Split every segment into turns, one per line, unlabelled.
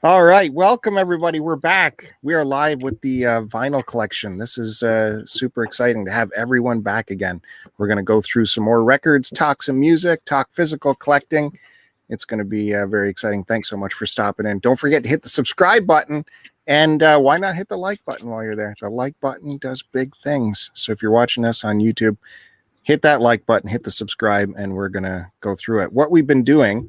All right, welcome everybody. We're back. We are live with the vinyl collection. This is super exciting to have everyone back again. We're going to go through some more records, talk some music, talk physical collecting. It's going to be very exciting. Thanks so much for stopping in. Don't forget to hit the subscribe button, and why not hit the like button while you're there? The like button does big things. So if you're watching us on YouTube, hit that like button, hit the subscribe, and we're going to go through it. What we've been doing,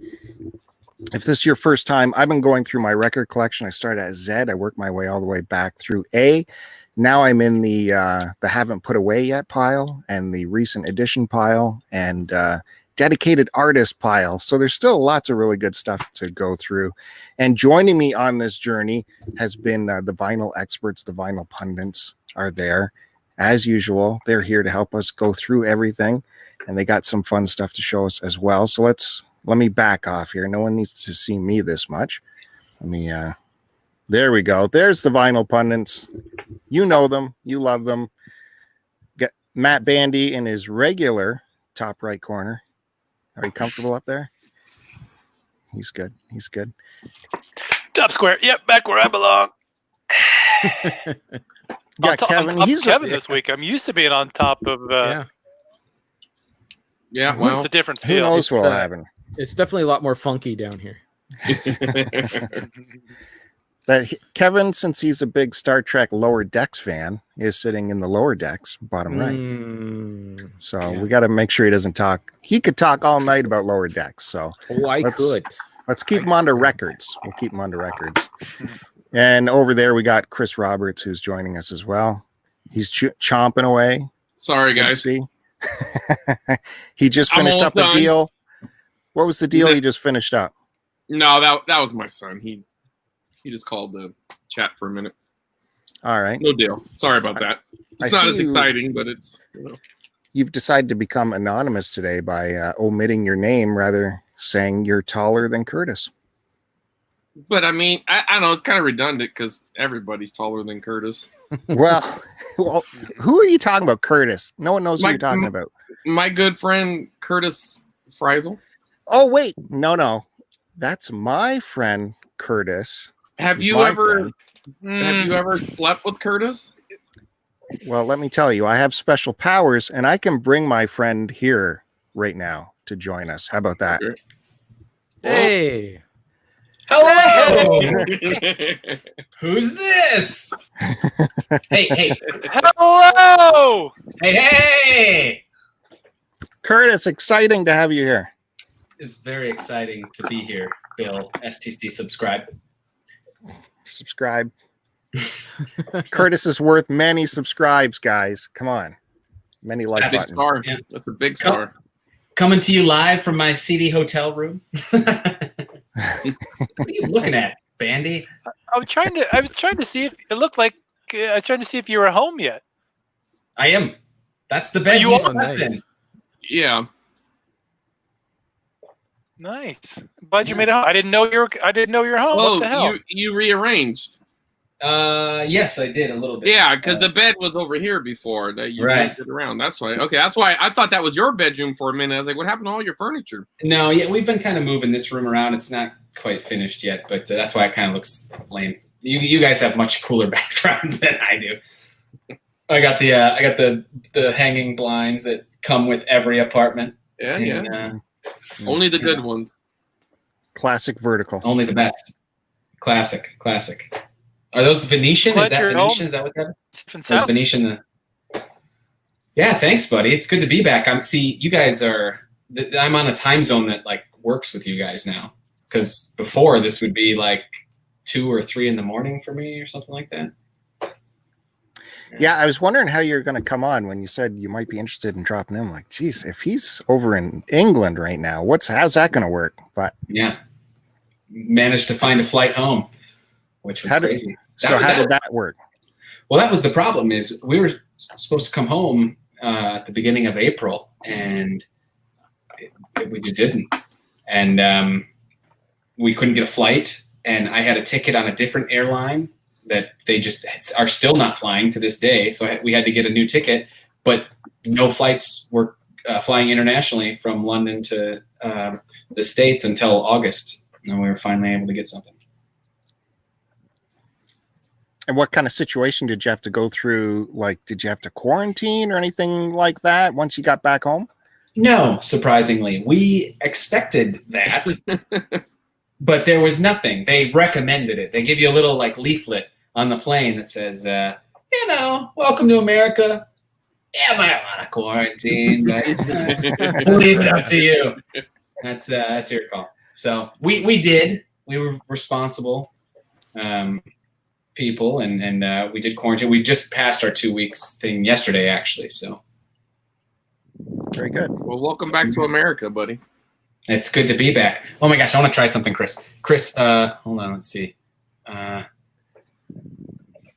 if this is your first time, I've been going through my record collection. I started at Z. I worked my way all the way back through A. Now I'm in the haven't put away yet pile and the recent edition pile and dedicated artist pile. So there's still lots of really good stuff to go through. And joining me on this journey has been the vinyl experts, the vinyl pundits are there. As usual, they're here to help us go through everything. And they got some fun stuff to show us as well. So let me back off here. No one needs to see me this much. Let me, there we go. There's the vinyl pundits. You know them. You love them. Get Matt Bandy in his regular top right corner. Are you comfortable up there? He's good. He's good.
Top square. Yep, back where I belong.
Yeah, Kevin.
He's Kevin this week. I'm used to being on top of.
Yeah. Well,
it's a different feel.
Who knows what'll happen?
It's definitely a lot more funky down here.
That Kevin, since he's a big Star Trek Lower Decks fan, is sitting in the lower decks, bottom right. So
yeah.
we got to make sure he doesn't talk. He could talk all night about lower decks. So let's keep him under records. We'll keep him under records. And over there we got Chris Roberts, who's joining us as well. He's chomping away.
Sorry, guys.
He just finished up a deal. What was the deal he just finished up?
No, that was my son. He just called the chat for a minute.
All right.
No deal. Sorry about that. It's not as exciting, but it's,
You've decided to become anonymous today by omitting your name, rather saying you're taller than Curtis.
But I mean, I know it's kind of redundant because everybody's taller than Curtis.
well, who are you talking about, Curtis? No one knows who you're talking about.
My good friend, Curtis Friesel.
Oh, wait. No. That's my friend, Curtis.
Have you ever slept with Curtis?
Well, let me tell you, I have special powers, and I can bring my friend here right now to join us. How about that?
Hey.
Hello. Who's this? Hey.
Hello.
Hey.
Curtis, exciting to have you here.
It's very exciting to be here, Bill. STC subscribe.
Curtis is worth many subscribes, guys. Come on. Many like buttons.
Star. Yeah. That's a big star.
Coming to you live from my seedy hotel room. What are you looking at, Bandy?
I was trying to see if it looked like I was trying to see if you were home yet.
I am. That's the bed you slept in.
Yeah.
Nice. Glad you made it home. I didn't know you were home.
Oh,
what the hell?
you rearranged.
Yes, I did a little bit.
Yeah, because the bed was over here before. That you moved it around. That's why. Okay, that's why I thought that was your bedroom for a minute. I was like, what happened to all your furniture?
No, yeah, we've been kind of moving this room around. It's not quite finished yet, but that's why it kind of looks lame. You guys have much cooler backgrounds than I do. I got the hanging blinds that come with every apartment.
Yeah. Only the good ones.
Classic vertical.
Only the best. Classic. Are those Venetian? Is that Venetian? Is that what that is? Those Venetian. Yeah, thanks, buddy. It's good to be back. You guys are. I'm on a time zone that like works with you guys now. Because before this would be like 2 or 3 in the morning for me or something like that.
Yeah, I was wondering how you're going to come on when you said you might be interested in dropping in. I'm like, geez, if he's over in England right now, how's that going to work? But
yeah, managed to find a flight home, which was crazy.
How did that work?
Well, that was the problem. Is we were supposed to come home at the beginning of April, and we just didn't, and we couldn't get a flight. And I had a ticket on a different airline that they just are still not flying to this day. So we had to get a new ticket, but no flights were flying internationally from London to the States until August. And we were finally able to get something.
And what kind of situation did you have to go through? Like, did you have to quarantine or anything like that once you got back home?
No, surprisingly. We expected that, but there was nothing. They recommended it. They give you a little like leaflet on the plane that says, welcome to America. Yeah, I might want to quarantine, but we'll leave it up to you. That's your call. So we did. We were responsible people, and we did quarantine. We just passed our 2 weeks thing yesterday, actually. So
very good.
Well, welcome back to America, buddy.
It's good to be back. Oh my gosh, I want to try something, Chris. Chris, hold on, let's see.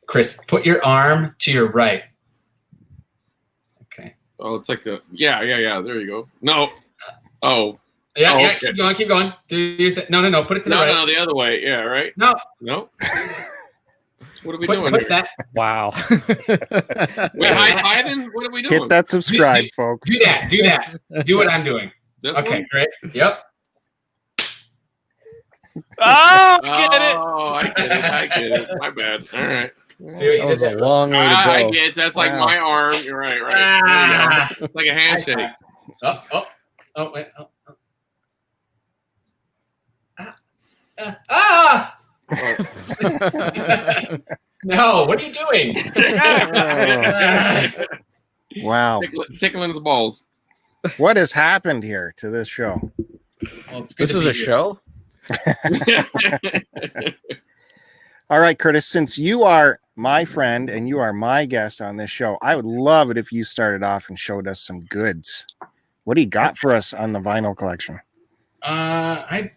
Chris, put your arm to your right. Okay.
Oh, it's like yeah. There you go. No. Oh.
Yeah,
okay.
Keep going. Do your no. Put it to the right.
No, the other way. Yeah, right.
No.
What are we doing here?
That.
Wow.
Wait, high-fiving? What are we doing?
Hit that subscribe, folks.
Do that. Do what I'm doing.
This
okay,
one?
great. Yep.
Oh, get it.
Oh, I get it. My bad. All right.
That was a long way to go.
I get it. That's like my arm. You're right. There you go. It's like a handshake.
Oh, wait. No, what are you doing?
Wow.
Tickling his balls.
What has happened here to this show?
Well,
This is a show?
All right, Curtis, since you are my friend and you are my guest on this show, I would love it if you started off and showed us some goods. What do you got for us on the vinyl collection?
I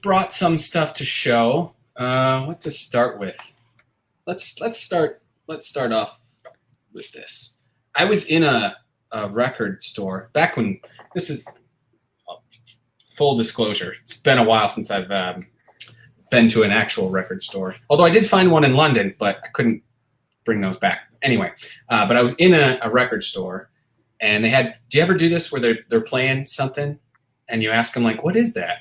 brought some stuff to show. What to start with? Let's start off with this. I was in a record store back when this is full disclosure. It's been a while since I've been to an actual record store. Although I did find one in London, but I couldn't bring those back. Anyway, but I was in a record store, and they had. Do you ever do this where they're playing something, and you ask them like, "What is that?"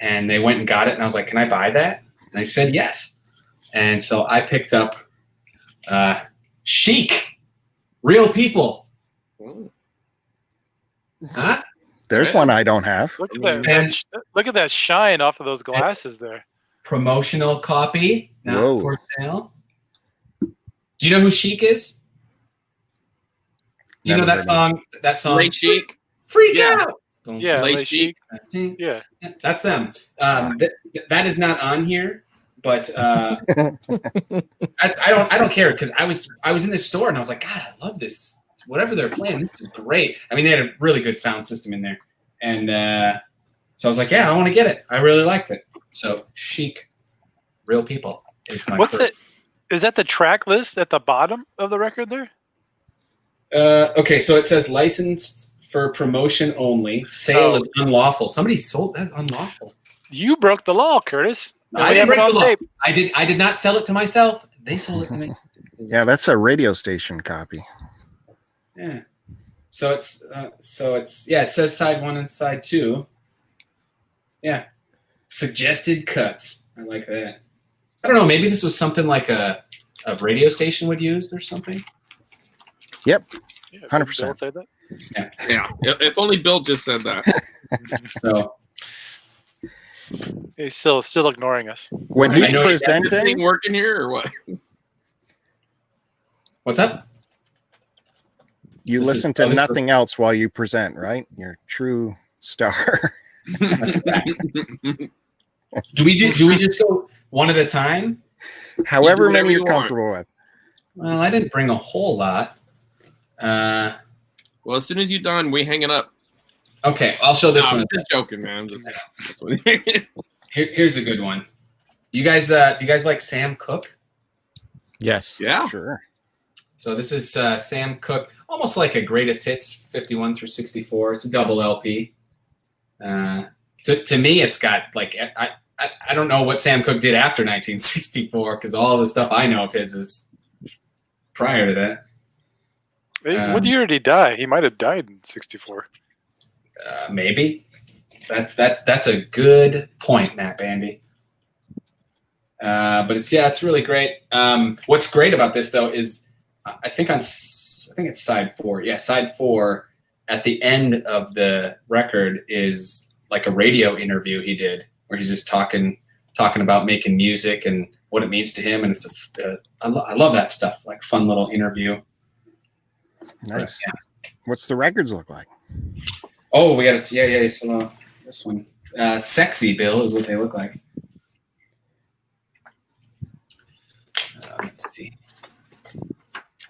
And they went and got it, and I was like, "Can I buy that?" And they said yes. And so I picked up Chic, Real People. Huh?
There's one I don't have.
Look at that shine off of those glasses there.
Promotional copy, not
Whoa.
for sale. Do you know who Chic is? Do you know
Never
that
heard of
song? That song.
Late Chic.
Freak
Yeah.
out.
Yeah,
Late
Les
Chic.
Chic. Yeah.
That's them. That is not on here, but I don't care because I was in this store and I was like, God, I love this. Whatever they're playing, this is great. I mean, they had a really good sound system in there, and so I was like, yeah, I want to get it. I really liked it. So Chic, Real People is my.
What's it? Is that the track list at the bottom of the record there?
Okay, so it says licensed for promotion only. Sale is unlawful. Somebody sold that unlawful.
You broke the law, Curtis.
I didn't break the law. I did not sell it to myself. They sold it to me.
Yeah, that's a radio station copy.
Yeah. So it's it says side 1 and side 2. Yeah. Suggested cuts. I like that. I don't know. Maybe this was something like a radio station would use or something.
Yep.
Yeah,
100%.
Bill said that?
Yeah. If only Bill just said that.
So
He's still ignoring us.
When
I
he's
know
Is this thing
presenting,
working here or what?
what's up?
you
This is
listen to
probably
nothing else while you present, right? You're a true star.
Do we just go one at a time?
However
whatever
many
you
you're
want.
comfortable with.
Well, I didn't bring a whole lot.
Well, as soon as you're done, we hanging up.
Okay, I'll show this
No,
one.
I'm just joking, man. I'm just.
Here's a good one. Do you guys like Sam Cooke?
Yes.
Yeah.
Sure.
So this is Sam Cooke, almost like a greatest hits 51 through 64. It's a double LP. To me, it's got like I don't know what Sam Cooke did after 1964 because all the stuff I know of his is prior to that.
Hey, what year did he die? He might have died in '64.
Maybe that's a good point, Matt Bandy. But it's really great. What's great about this though is I think it's side 4. Yeah, side 4 at the end of the record is like a radio interview he did where he's just talking about making music and what it means to him, and it's I love that stuff, like fun little interview.
Nice.
But, yeah.
What's the records look like?
Oh, we got to so this one, Sexy Bill is what they look like. Let's see.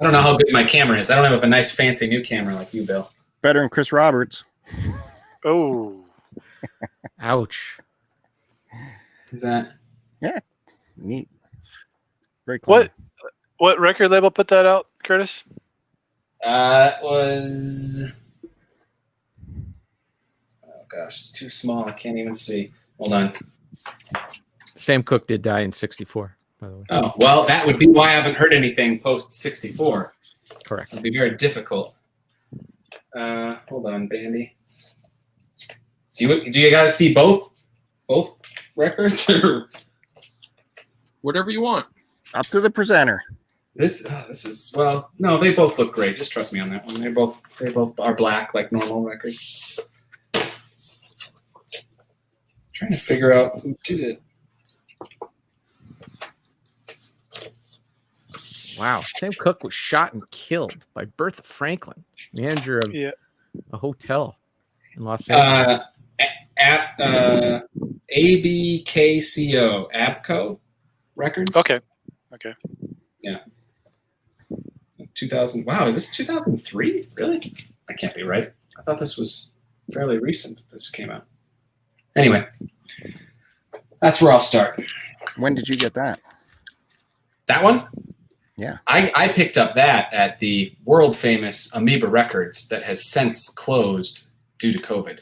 I don't know how big my camera is. I don't have a nice fancy new camera like you, Bill.
Better than Chris Roberts.
Oh.
Ouch.
Is that?
Yeah. Neat. Very cool.
What record label put that out, Curtis?
It was. Oh gosh, it's too small. I can't even see. Hold on.
Sam Cooke did die in 64, by the way.
Oh well, that would be why I haven't heard anything post 64.
Correct.
It'd be very difficult. Hold on, Bandy. Do you got to see both records or
Whatever you want.
Up to the presenter.
this is well, no, they both look great. Just trust me on that one. They both are black like normal records. Trying to figure out who did it.
Wow. Sam Cooke was shot and killed by Bertha Franklin, manager of a hotel in Los Angeles.
At ABKCO, Abco Records.
Okay.
Yeah. 2000. Wow, is this 2003? Really? That can't be right. I thought this was fairly recent that this came out. Anyway, that's where I'll start.
When did you get that?
That one?
Yeah.
I picked up that at the world famous Amoeba Records that has since closed due to COVID.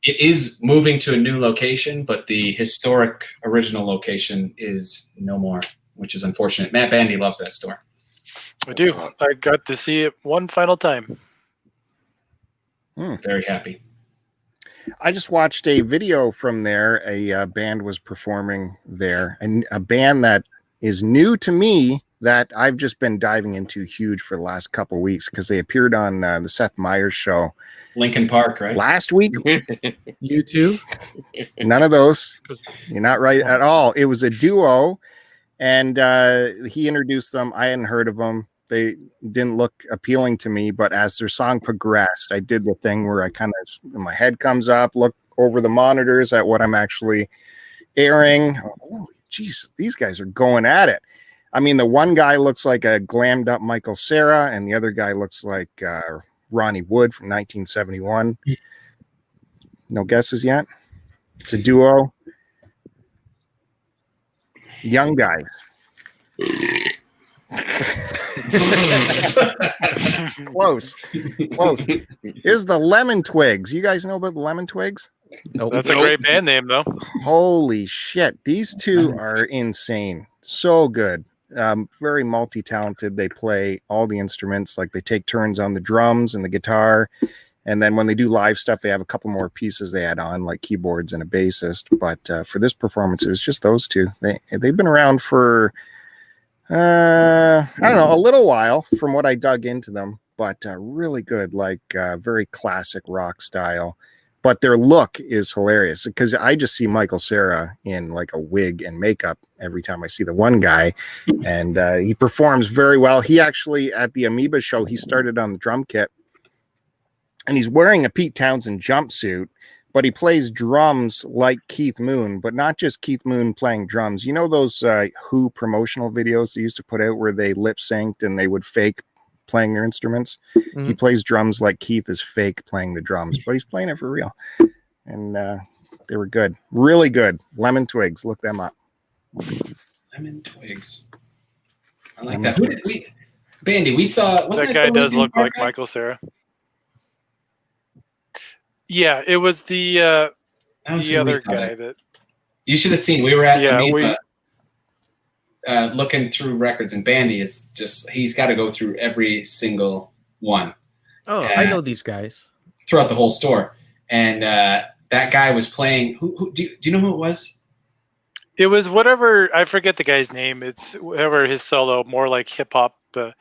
It is moving to a new location, but the historic original location is no more, which is unfortunate. Matt Bandy loves that store.
I do. I got to see it one final time.
Very happy.
I just watched a video from there. A band was performing there, and a band that is new to me that I've just been diving into huge for the last couple of weeks because they appeared on the Seth Meyers show.
Lincoln Park, right?
Last week.
You too?
None of those. You're not right at all. It was a duo, and he introduced them. I hadn't heard of them. They didn't look appealing to me, but as their song progressed, I did the thing where I kind of, my head comes up, look over the monitors at what I'm actually airing. Oh, geez, these guys are going at it. I mean, the one guy looks like a glammed up Michael Cera, and the other guy looks like Ronnie Wood from 1971. No guesses yet? It's a duo. Young guys. Close. Here's the Lemon Twigs. You guys know about the Lemon Twigs?
Nope.
That's a great band name, though.
Holy shit. These two are insane. So good. Very multi-talented. They play all the instruments. Like they take turns on the drums and the guitar. And then when they do live stuff, they have a couple more pieces they add on, like keyboards and a bassist. But for this performance, it was just those two. They've been around for, I don't know, a little while from what I dug into them. But really good, like very classic rock style. But their look is hilarious because I just see Michael Cera in like a wig and makeup every time I see the one guy. And he performs very well. He actually, at the Amoeba show, he started on the drum kit. And he's wearing a Pete Townsend jumpsuit, but he plays drums like Keith Moon, but not just Keith Moon playing drums. You know those Who promotional videos they used to put out where they lip synced and they would fake playing their instruments? Mm-hmm. He plays drums like Keith is fake playing the drums, but he's playing it for real. And they were good. Really good. Lemon Twigs. Look them up.
Lemon Twigs. I like that. Who did we... Bandy, we saw...
That guy does look like Michael Cera. Yeah, it was the other guy that...
You should have seen. We were at Amoeba, looking through records, and Bandy is just... He's got to go through every single one.
Oh, I know these guys.
Throughout the whole store. And that guy was playing... Who do you know who it was?
It was whatever, I forget the guy's name. It's whatever his solo, more like hip hop.
But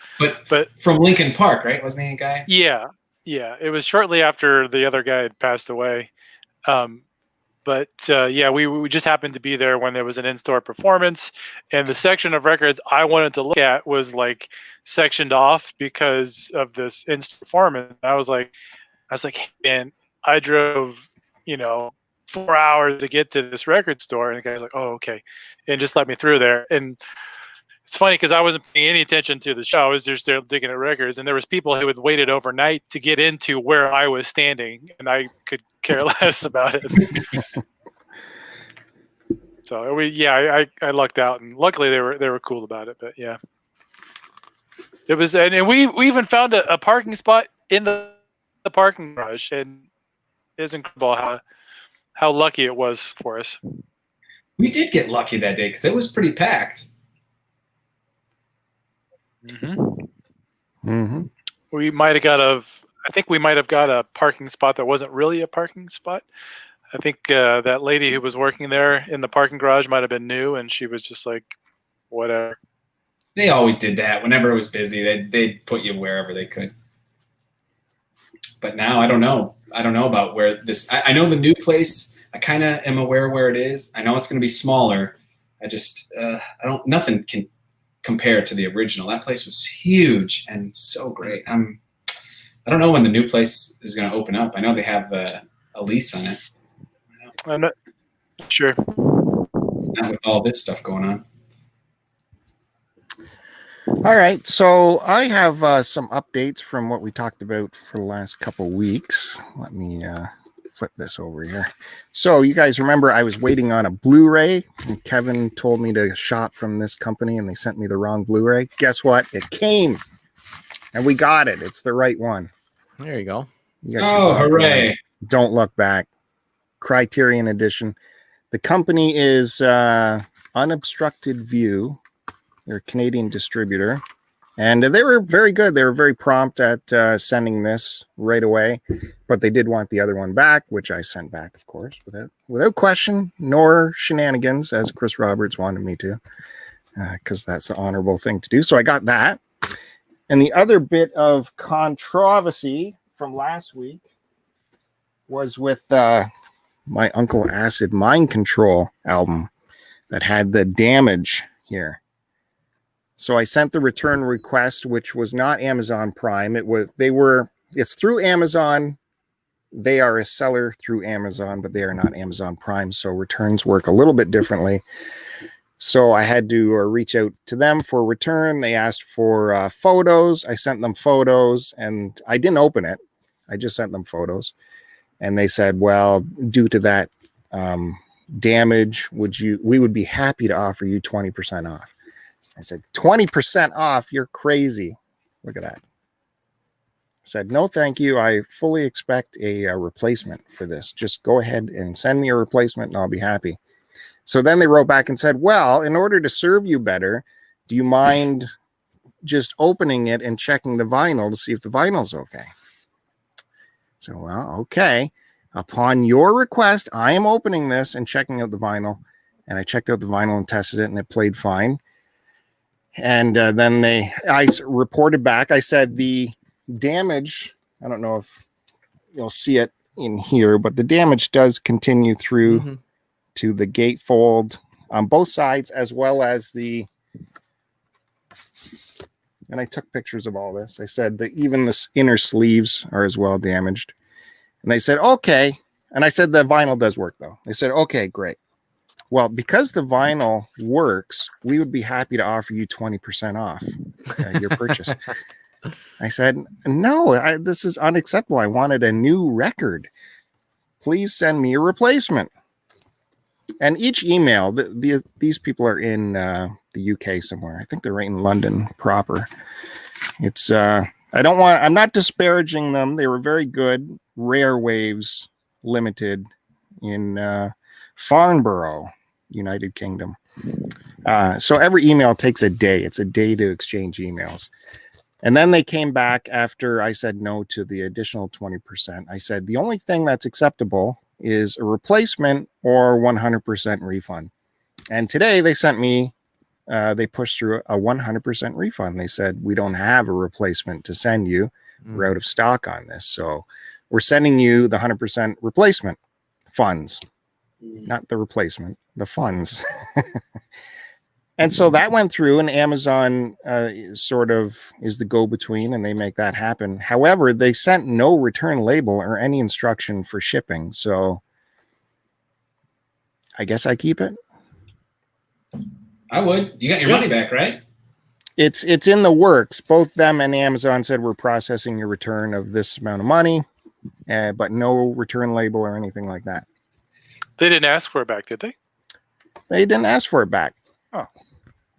from Lincoln Park, right? Wasn't he a guy?
Yeah. It was shortly after the other guy had passed away. Yeah, we just happened to be there when there was an in-store performance, and the section of records I wanted to look at was like sectioned off because of this in-store performance. I was like, hey, man, I drove, 4 hours to get to this record store, and the guy's like, oh, okay, and just let me through there. And it's funny because I wasn't paying any attention to the show. I was just there digging at records, and there was people who had waited overnight to get into where I was standing, and I could care less about it. So I lucked out, and luckily they were cool about it. But yeah, it was, and we even found a parking spot in the parking garage, and it's incredible how lucky it was for us.
We did get lucky that day because it was pretty packed.
We might have I think we might have got a parking spot that wasn't really a parking spot. I think that lady who was working there in the parking garage might have been new, and she was just like, whatever.
They always did that. Whenever it was busy, they'd put you wherever they could. But now I don't know. I don't know about where this. I know the new place. I kind of am aware where it is. I know it's going to be smaller. I just nothing can compare to the original. That place was huge and so great. I don't know when the new place is going to open up. I know they have a lease on it.
I'm not sure.
Not with all this stuff going on.
All right, so I have some updates from what we talked about for the last couple weeks. Let me flip this over here. So you guys remember I was waiting on a Blu-ray, and Kevin told me to shop from this company, and they sent me the wrong Blu-ray. Guess what? It came, and we got it. It's the right one.
There you go.
Oh, hooray.
Don't Look Back. Criterion Edition. The company is Unobstructed View. They're a Canadian distributor, and they were very good. They were very prompt at sending this right away, but they did want the other one back, which I sent back, of course, without question, nor shenanigans, as Chris Roberts wanted me to, because that's the honorable thing to do. So I got that. And the other bit of controversy from last week was with my Uncle Acid Mind Control album that had the damage here. So I sent the return request, which was not Amazon Prime. It's through Amazon. They are a seller through Amazon, but they are not Amazon Prime. So returns work a little bit differently. So I had to reach out to them for return. They asked for photos. I sent them photos, and I didn't open it. I just sent them photos. And they said, well, due to that damage, we would be happy to offer you 20% off. I said, 20% off? You're crazy. Look at that. I said, no, thank you. I fully expect a replacement for this. Just go ahead and send me a replacement and I'll be happy. So then they wrote back and said, well, in order to serve you better, do you mind just opening it and checking the vinyl to see if the vinyl's okay? So, well, okay. Upon your request, I am opening this and checking out the vinyl. And I checked out the vinyl and tested it, and it played fine. And then I reported back. I said the damage, I don't know if you'll see it in here, but the damage does continue through to the gatefold on both sides, as well as and I took pictures of all this. I said that even the inner sleeves are as well damaged. And they said, okay. And I said, the vinyl does work though. They said, okay, great. Well, because the vinyl works, we would be happy to offer you 20% off your purchase. I said, no, this is unacceptable. I wanted a new record. Please send me a replacement. And each email, these people are in the UK somewhere. I think they're right in London proper. It's I'm not disparaging them. They were very good. Rare Waves Limited in Farnborough, United Kingdom. So every email takes a day. It's a day to exchange emails. And then they came back after I said no to the additional 20%. I said, the only thing that's acceptable is a replacement or 100% refund. And today they sent me, they pushed through a 100% refund. They said, we don't have a replacement to send you. We're out of stock on this. So we're sending you the 100% replacement funds, not the replacement, the funds. And so that went through, and Amazon sort of is the go-between, and they make that happen. However, they sent no return label or any instruction for shipping. So I guess I keep it.
I would. You got your money back, right?
It's in the works. Both them and Amazon said we're processing your return of this amount of money, but no return label or anything like that.
They didn't ask for it back, did they?
They didn't ask for it back.
Oh.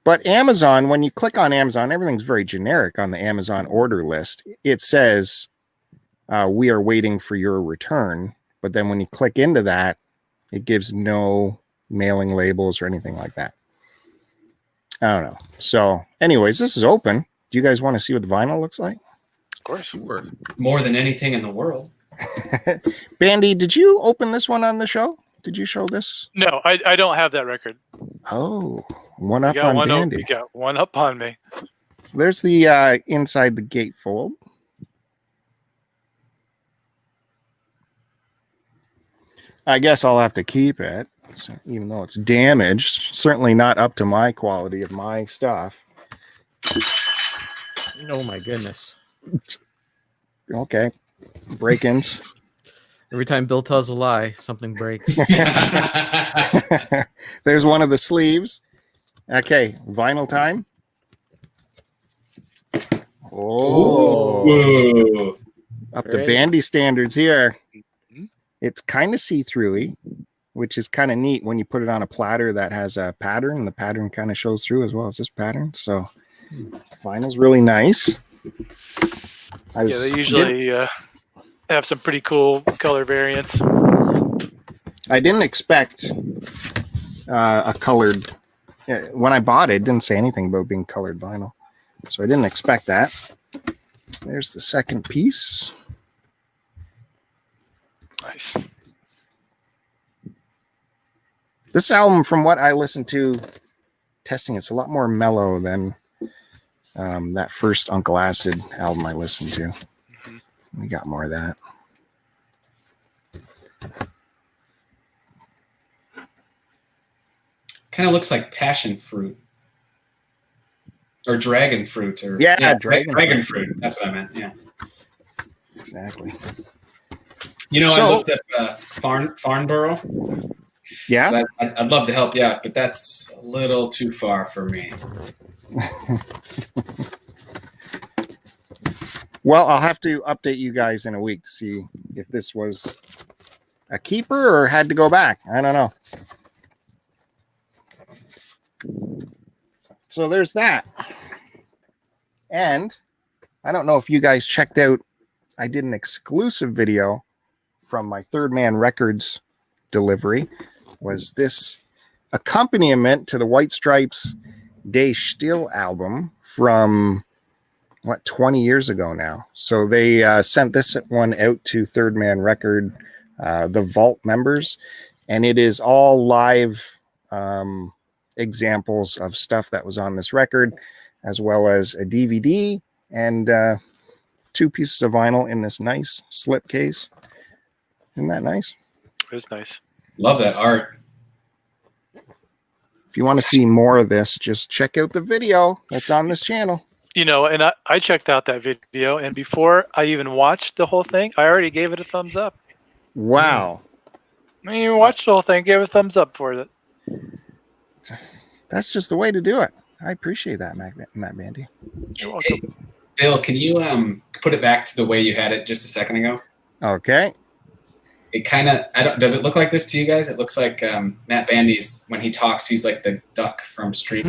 But Amazon, when you click on Amazon, everything's very generic on the Amazon order list. It says, we are waiting for your return. But then when you click into that, it gives no mailing labels or anything like that. I don't know. So anyways, this is open. Do you guys want to see what the vinyl looks like?
Of course.
Sure. More than anything in the world.
Bandy, did you open this one on the show? Did you show this?
No, I don't have that record.
Oh, one up on Bandy.
You got one up on me.
So there's the inside the gatefold. I guess I'll have to keep it, even though it's damaged. Certainly not up to my quality of my stuff.
Oh my goodness.
Okay. Break-ins.
Every time Bill tells a lie, something breaks.
There's one of the sleeves. Okay, vinyl time. Oh,
Ooh.
up to Bandy standards here. It's kind of see-through-y, which is kind of neat when you put it on a platter that has a pattern, and the pattern kind of shows through as well as this pattern. So vinyl's really nice.
Yeah, they usually have some pretty cool color variants.
I didn't expect a colored. When I bought it, it didn't say anything about being colored vinyl, so I didn't expect that. There's the second piece.
Nice.
This album, from what I listened to testing, it's a lot more mellow than that first Uncle Acid album I listened to. Mm-hmm. We got more of that.
Kind of looks like passion fruit. Or dragon fruit. Or
yeah, dragon
fruit. That's what I meant. Yeah.
Exactly.
You know, I looked at Farnborough.
Yeah.
So I'd love to help you out, but that's a little too far for me.
Well, I'll have to update you guys in a week to see if this was a keeper or had to go back. I don't know. So there's that. And I don't know if you guys checked out, I did an exclusive video from my Third Man Records delivery. Was this accompaniment to the White Stripes Day Still album from 20 years ago now. So they sent this one out to Third Man Record, the Vault members, and it is all live examples of stuff that was on this record, as well as a DVD and 2 pieces of vinyl in this nice slip case. Isn't that nice?
It's nice.
Love that art.
If you want to see more of this, just check out the video that's on this channel.
You know, and I checked out that video, and before I even watched the whole thing, I already gave it a thumbs up.
Wow.
I mean, you watched the whole thing, gave it a thumbs up for it.
That's just the way to do it. I appreciate that, Matt Bandy.
You're welcome.
Hey, Bill, can you put it back to the way you had it just a second ago?
Okay.
It kind of, does it look like this to you guys? It looks like Matt Bandy's, when he talks, he's like the duck from Street.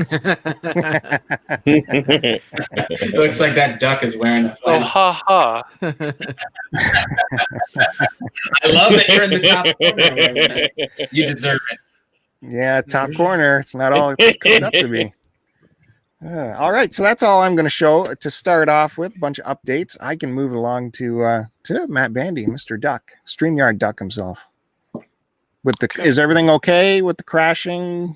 It looks like that duck is wearing a flannel.
Oh, ha ha.
I love that you're in the top corner. You deserve it.
Yeah, top corner. It's not all it's cooked up to be. All right, so that's all I'm going to show to start off with. A bunch of updates. I can move along to Matt Bandy, Mr. Duck, StreamYard Duck himself. With the, is everything okay with the crashing?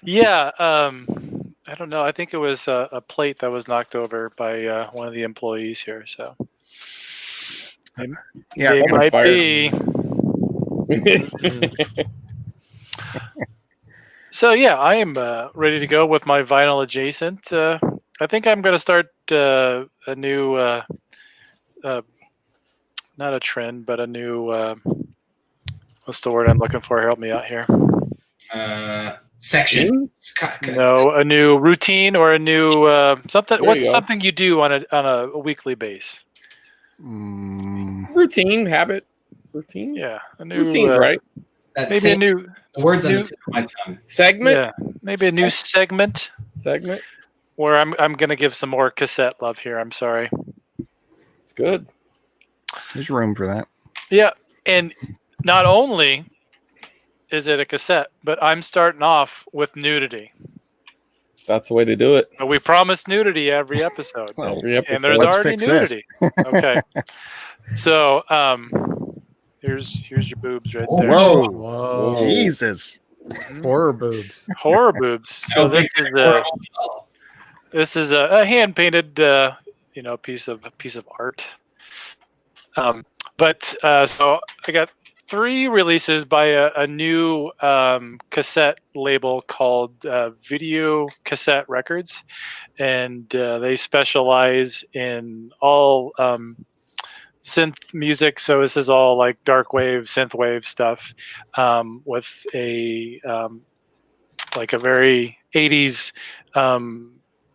Yeah, I don't know. I think it was a plate that was knocked over by one of the employees here. So
Yeah,
they
someone's
might
fired.
be. So yeah, I am ready to go with my vinyl adjacent. I think I'm going to start a new, not a trend, but a new. What's the word I'm looking for? Help me out here.
Section.
No, a new routine or a new something.
There
What's
you go.
something you do on a weekly base?
Routine, habit, routine.
Yeah, a new
Routine's right.
That's
maybe a new
the words on
new
the tip of my tongue.
Segment.
yeah, maybe a new segment
Segment.
where I'm gonna give some more cassette love here. I'm sorry.
It's good.
There's room for that.
Yeah, and not only is it a cassette, but I'm starting off with nudity.
That's the way to do it.
But we promise nudity every episode,
Well,
Every episode.
and there's
let's
already
fix this.
nudity. Okay, so here's your boobs right there.
Whoa.
Whoa.
Jesus.
Horror boobs.
Horror boobs. So this is a hand painted piece of art. So I got 3 releases by a new cassette label called Video Cassette Records, and they specialize in all synth music. So this is all like dark wave, synth wave stuff, with a like a very 80s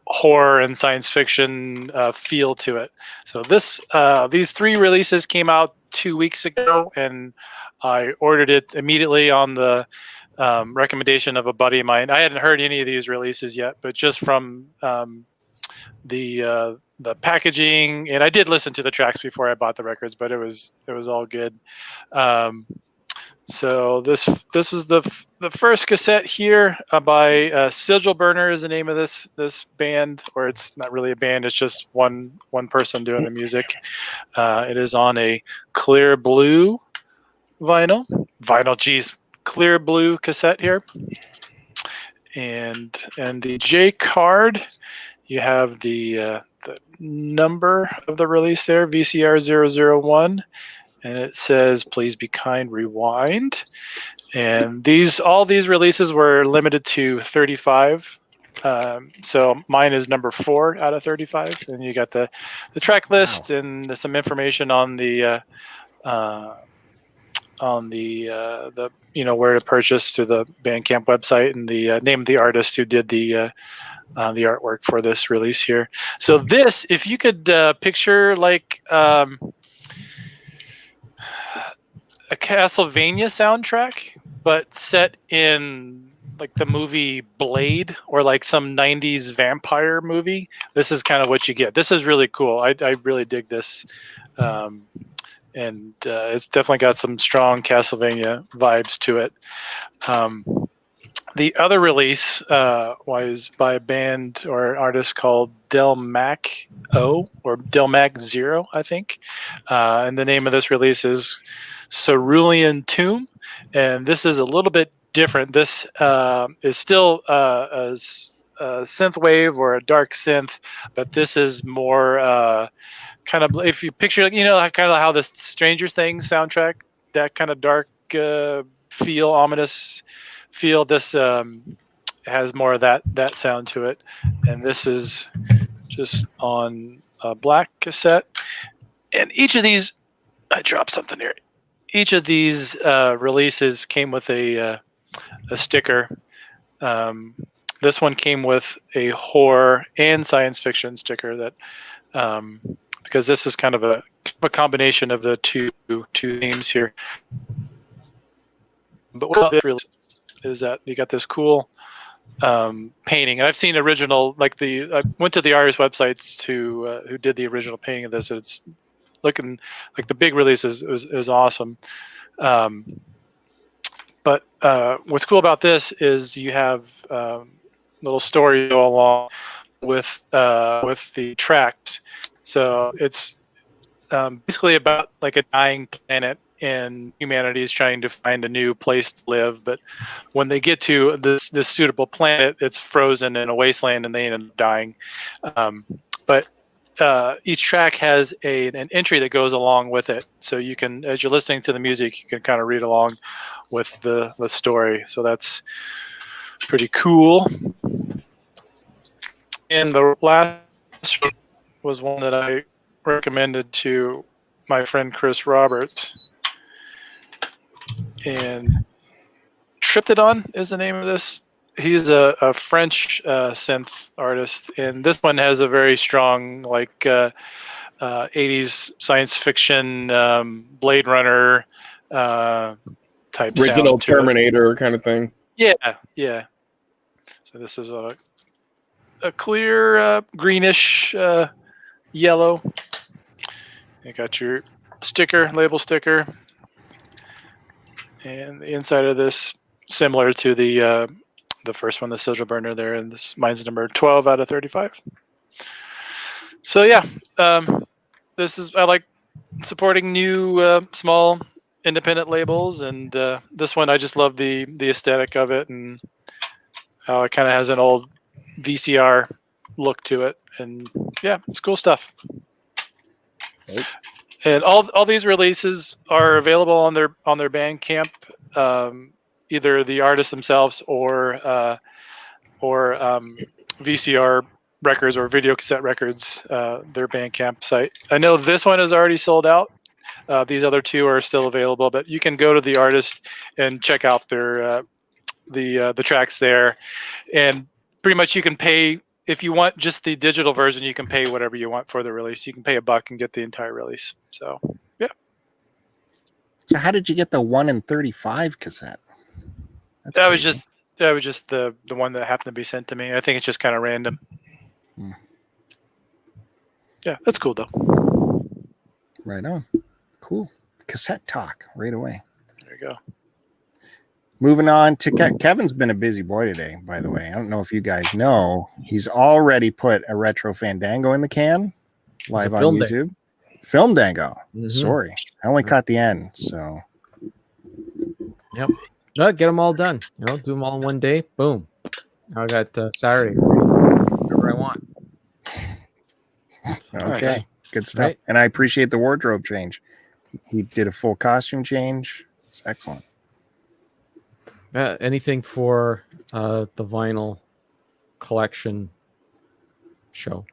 horror and science fiction feel to it. So these 3 releases came out 2 weeks ago, and I ordered it immediately on the recommendation of a buddy of mine. I hadn't heard any of these releases yet, but just from the packaging, and I did listen to the tracks before I bought the records, but it was all good. So this was the first cassette here by Sigil Burner is the name of this band, or it's not really a band, it's just one person doing the music. It is on a clear blue vinyl, geez, clear blue cassette here, and the J card, you have the number of the release there, VCR 001. And it says, "Please be kind, rewind." And all these releases were limited to 35. So mine is number 4 out of 35. And you got the track list and some information on the where to purchase through the Bandcamp website, and the name of the artist who did the artwork for this release here. So this, if you could picture like a Castlevania soundtrack, but set in like the movie Blade or like some 90s vampire movie, this is kind of what you get. This is really cool. I really dig this. And it's definitely got some strong Castlevania vibes to it. The other release was by a band or an artist called Del Mac O, or Del Mac Zero, I think. And the name of this release is Cerulean Tomb. And this is a little bit different. This is still a synth wave or a dark synth, but this is more kind of, if you picture, kind of how the Stranger Things soundtrack, that kind of dark feel, ominous feel. This has more of that sound to it, and this is just on a black cassette. And each of these, I dropped something here. Each of these releases came with a sticker. This one came with a horror and science fiction sticker that, because this is kind of a combination of the two themes here. But what it really is that you got this cool painting, and I've seen original, like I went to the artist websites who did the original painting of this. It's looking like the big release is awesome. But what's cool about this is you have little story go along with the tracks. So it's basically about like a dying planet and humanity is trying to find a new place to live. But when they get to this suitable planet, it's frozen in a wasteland, and they end up dying. But each track has an entry that goes along with it, so you can, as you're listening to the music, you can kind of read along with the story. So that's pretty cool. And the last was one that I recommended to my friend Chris Roberts. And Triptodon is the name of this. He's a French synth artist, and this one has a very strong, like 80s science fiction, Blade Runner type
Original
sound to it.
Terminator kind of thing.
Yeah, yeah. So this is a clear greenish yellow. You got your sticker, label sticker, and the inside of this similar to the first one, the Sigil Burner there, and this mine's number 12 out of 35. So yeah, this is, I like supporting new small independent labels, and this one I just love the aesthetic of it and how it kind of has an old VCR look to it, and yeah, it's cool stuff.
Right.
And all these releases are available on their Bandcamp, either the artists themselves or VCR records or video cassette records, their Bandcamp site. I know this one is already sold out. These other two are still available, but you can go to the artist and check out their the tracks there, and pretty much you can pay. If you want just the digital version, you can pay whatever you want for the release. You can pay $1 and get the entire release. So, yeah.
So how did you get the 1 in 35 cassette?
That was just the one that happened to be sent to me. I think it's just kind of random. Yeah, that's cool though.
Right on. Cool. Cassette talk right away.
There you go.
Moving on to Kevin's been a busy boy today, by the way. I don't know if you guys know, he's already put a retro Fandango in the can live on YouTube. Film Dango.
Mm-hmm.
Sorry, I only caught the end. So,
yep. No, get them all done. You know, do them all in one day. Boom. I got Saturday. Whatever I want.
Okay,
Nice.
good stuff.
Right.
And I appreciate the wardrobe change. He did a full costume change. It's excellent.
Anything for the vinyl collection show.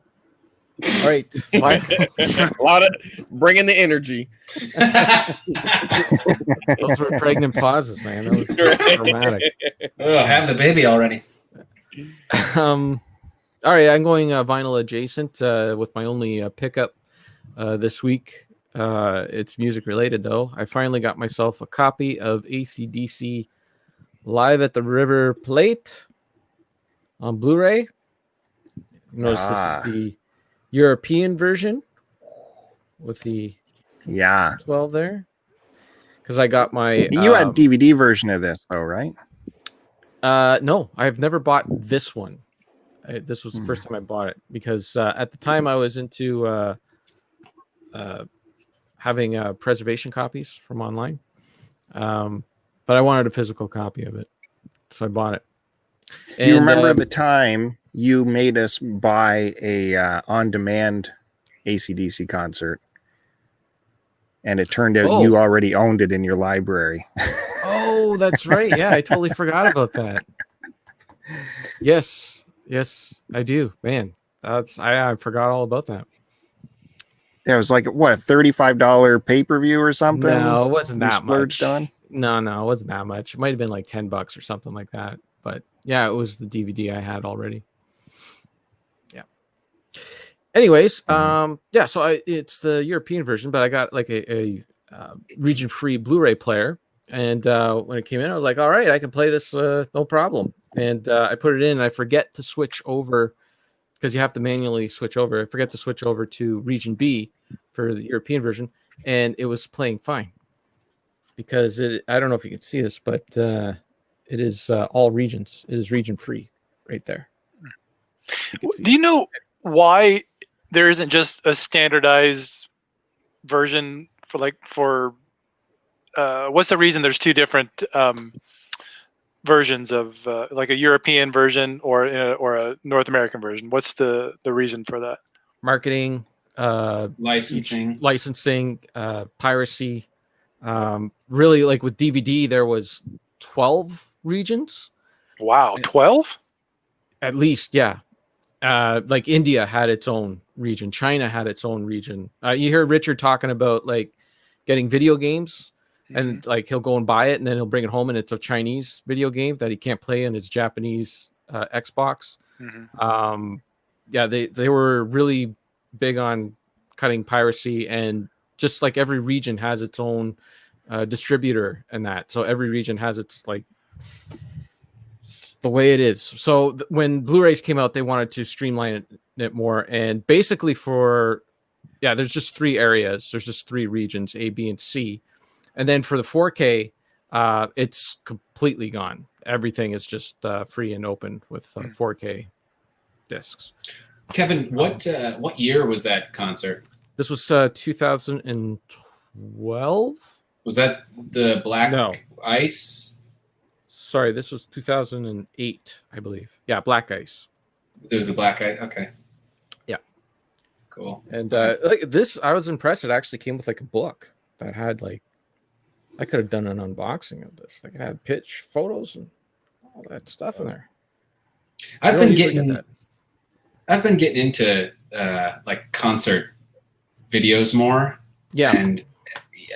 All right.
A lot of bringing the energy.
Those were pregnant pauses, man. That was dramatic.
Oh, have the baby already.
All right, I'm going vinyl adjacent with my only pickup this week. It's music related, though. I finally got myself a copy of AC/DC Live at the River Plate on Blu-ray. Notice this is the European version with the 12 there. Because I got my...
You had DVD version of this, though, right?
No, I've never bought this one. This was the first time I bought it because at the time I was into having preservation copies from online. But I wanted a physical copy of it, so I bought it.
Do you remember the time you made us buy a on-demand AC/DC concert, and it turned out you already owned it in your library?
Oh, that's right. Yeah, I totally forgot about that. Yes, I do. Man, I forgot all about that.
It was like what, a $35 pay-per-view or something?
No, it wasn't that much.
On?
No, it wasn't that much. It might have been like $10 or something like that. But yeah, it was the DVD I had already. Yeah. Anyways, so it's the European version, but I got like a region-free Blu-ray player, and when it came in, I was like, all right, I can play this no problem. And I put it in, and I forget to switch over because you have to manually switch over. I forget to switch over to region B for the European version, and it was playing fine. Because I don't know if you can see this, but it is all regions. It is region free right there.
Do you know why there isn't just a standardized version for what's the reason there's two different versions of like a European version or a North American version? What's the reason for that?
Marketing,
Licensing.
piracy. Really, like with DVD, there was 12 regions.
Wow, 12?
At least, yeah. Like India had its own region. China had its own region. You hear Richard talking about like getting video games, and like he'll go and buy it, and then he'll bring it home, and it's a Chinese video game that he can't play in his Japanese Xbox. Yeah, they were really big on cutting piracy, and just like every region has its own distributor and that. So every region has its like the way it is. So when Blu-rays came out, they wanted to streamline it more. And basically there's just 3 areas. There's just 3 regions, A, B, and C. And then for the 4K, it's completely gone. Everything is just free and open with 4K discs.
Kevin, what year was that concert?
This was 2012.
Was that the Black
No.
Ice?
Sorry, this was 2008, I believe. Yeah, Black Ice.
There was a Black Ice. Okay.
Yeah.
Cool.
And like this, I was impressed. It actually came with like a book that had like, I could have done an unboxing of this. Like it had pitch photos and all that stuff in there.
I've been getting into like concert videos more.
Yeah.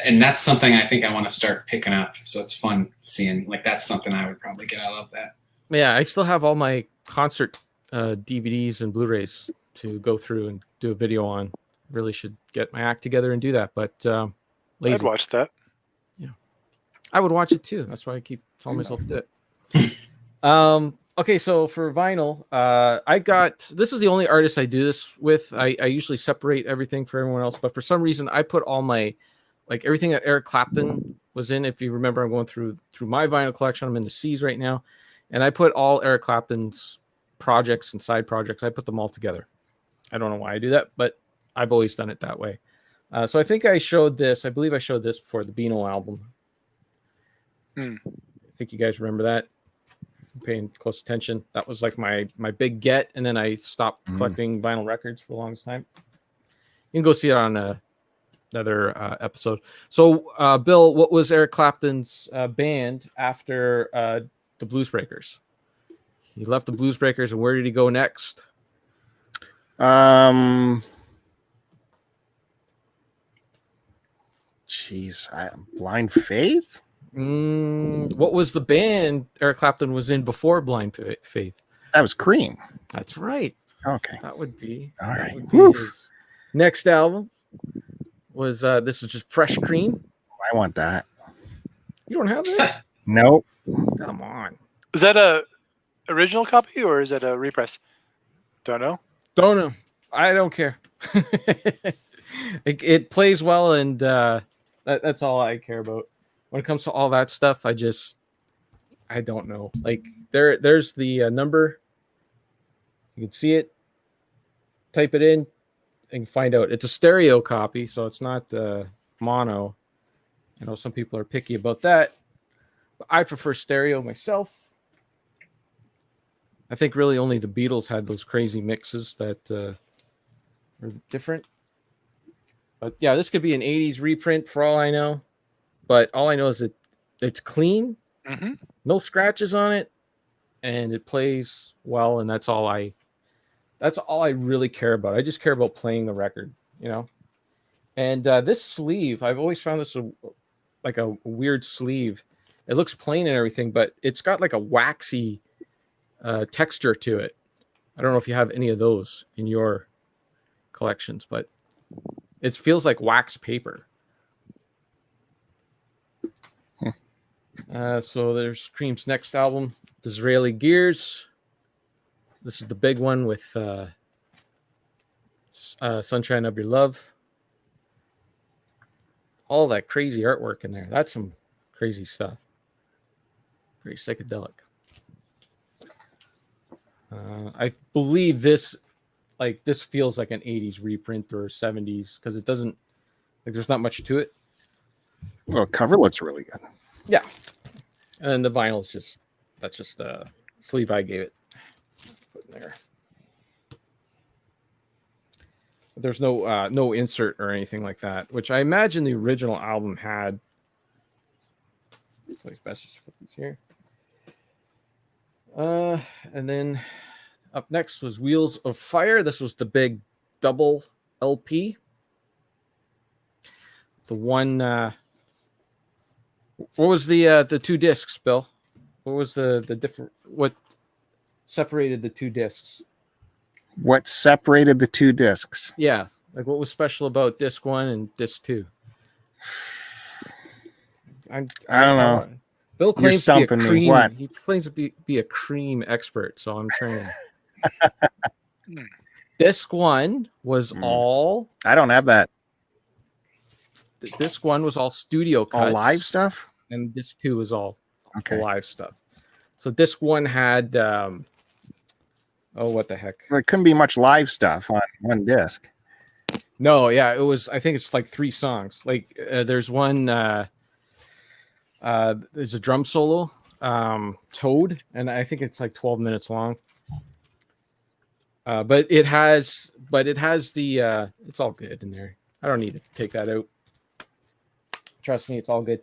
And that's something I think I want to start picking up. So it's fun seeing, like, that's something I would probably get. I love that.
Yeah, I still have all my concert DVDs and Blu-rays to go through and do a video on. Really should get my act together and do that, but lazy.
I'd watch that.
Yeah, I would watch it too. That's why I keep telling myself to do it. Okay, so for vinyl, this is the only artist I do this with. I usually separate everything for everyone else, but for some reason I put all my, like everything that Eric Clapton was in. If you remember, I'm going through my vinyl collection. I'm in the C's right now, and I put all Eric Clapton's projects and side projects. I put them all together. I don't know why I do that, but I've always done it that way. So I think I showed this. I believe I showed this before, the Beano album. I think you guys remember that. Paying close attention. That was like my big get, and then I stopped collecting vinyl records for the longest time. You can go see it on another episode. So, Bill, what was Eric Clapton's band after the Blues Breakers? He left the Blues Breakers, and where did he go next?
Blind Faith?
What was the band Eric Clapton was in before Blind Faith?
That was Cream.
That's right.
Okay.
That would be.
All right.
His next album was this is just Fresh Cream.
I want that.
You don't have that?
Nope.
Come on.
Is that a original copy or is it a repress? Don't know.
Don't know. I don't care. It plays well, and that's all I care about. When it comes to all that stuff, I don't know. Like there's the number. You can see it. Type it in and find out. It's a stereo copy, so it's not mono. I know some people are picky about that, but I prefer stereo myself. I think really only the Beatles had those crazy mixes that are different. But yeah, this could be an 80s reprint for all I know. But all I know is it's clean, no scratches on it, and it plays well, and that's all I really care about. I just care about playing the record, you know. And this sleeve, I've always found this like a weird sleeve. It looks plain and everything, but it's got like a waxy texture to it. I don't know if you have any of those in your collections, but it feels like wax paper. So there's Cream's next album, Disraeli Gears. This is the big one with Sunshine of Your Love. All that crazy artwork in there. That's some crazy stuff. Pretty psychedelic. I believe this feels like an 80s reprint or 70s because it doesn't, like, there's not much to it.
Well, cover looks really good.
Yeah, and the vinyl's that's just the sleeve I gave it. Put in there. There's no insert or anything like that, which I imagine the original album had. So it's best just put these here. And then up next was Wheels of Fire. This was the big double LP. The one. What was the 2 discs, Bill? What was the different? What separated the 2 discs?
What separated the 2 discs?
Yeah, like what was special about disc 1 and disc 2? I don't
know.
Bill claims to be a
stumping me.
cream.
What?
He claims to be a cream expert, so I'm trying to. Disc 1 was all.
I don't have that.
Disc 1 was all studio cuts.
All live stuff?
And disc 2 was all
Okay.
live stuff. So disc 1 had what the heck?
There couldn't be much live stuff on one disc.
No, yeah, it was. I think it's like 3 songs. Like there's one. There's a drum solo, Toad, and I think it's like 12 minutes long. But it has the. It's all good in there. I don't need to take that out. Trust me, it's all good.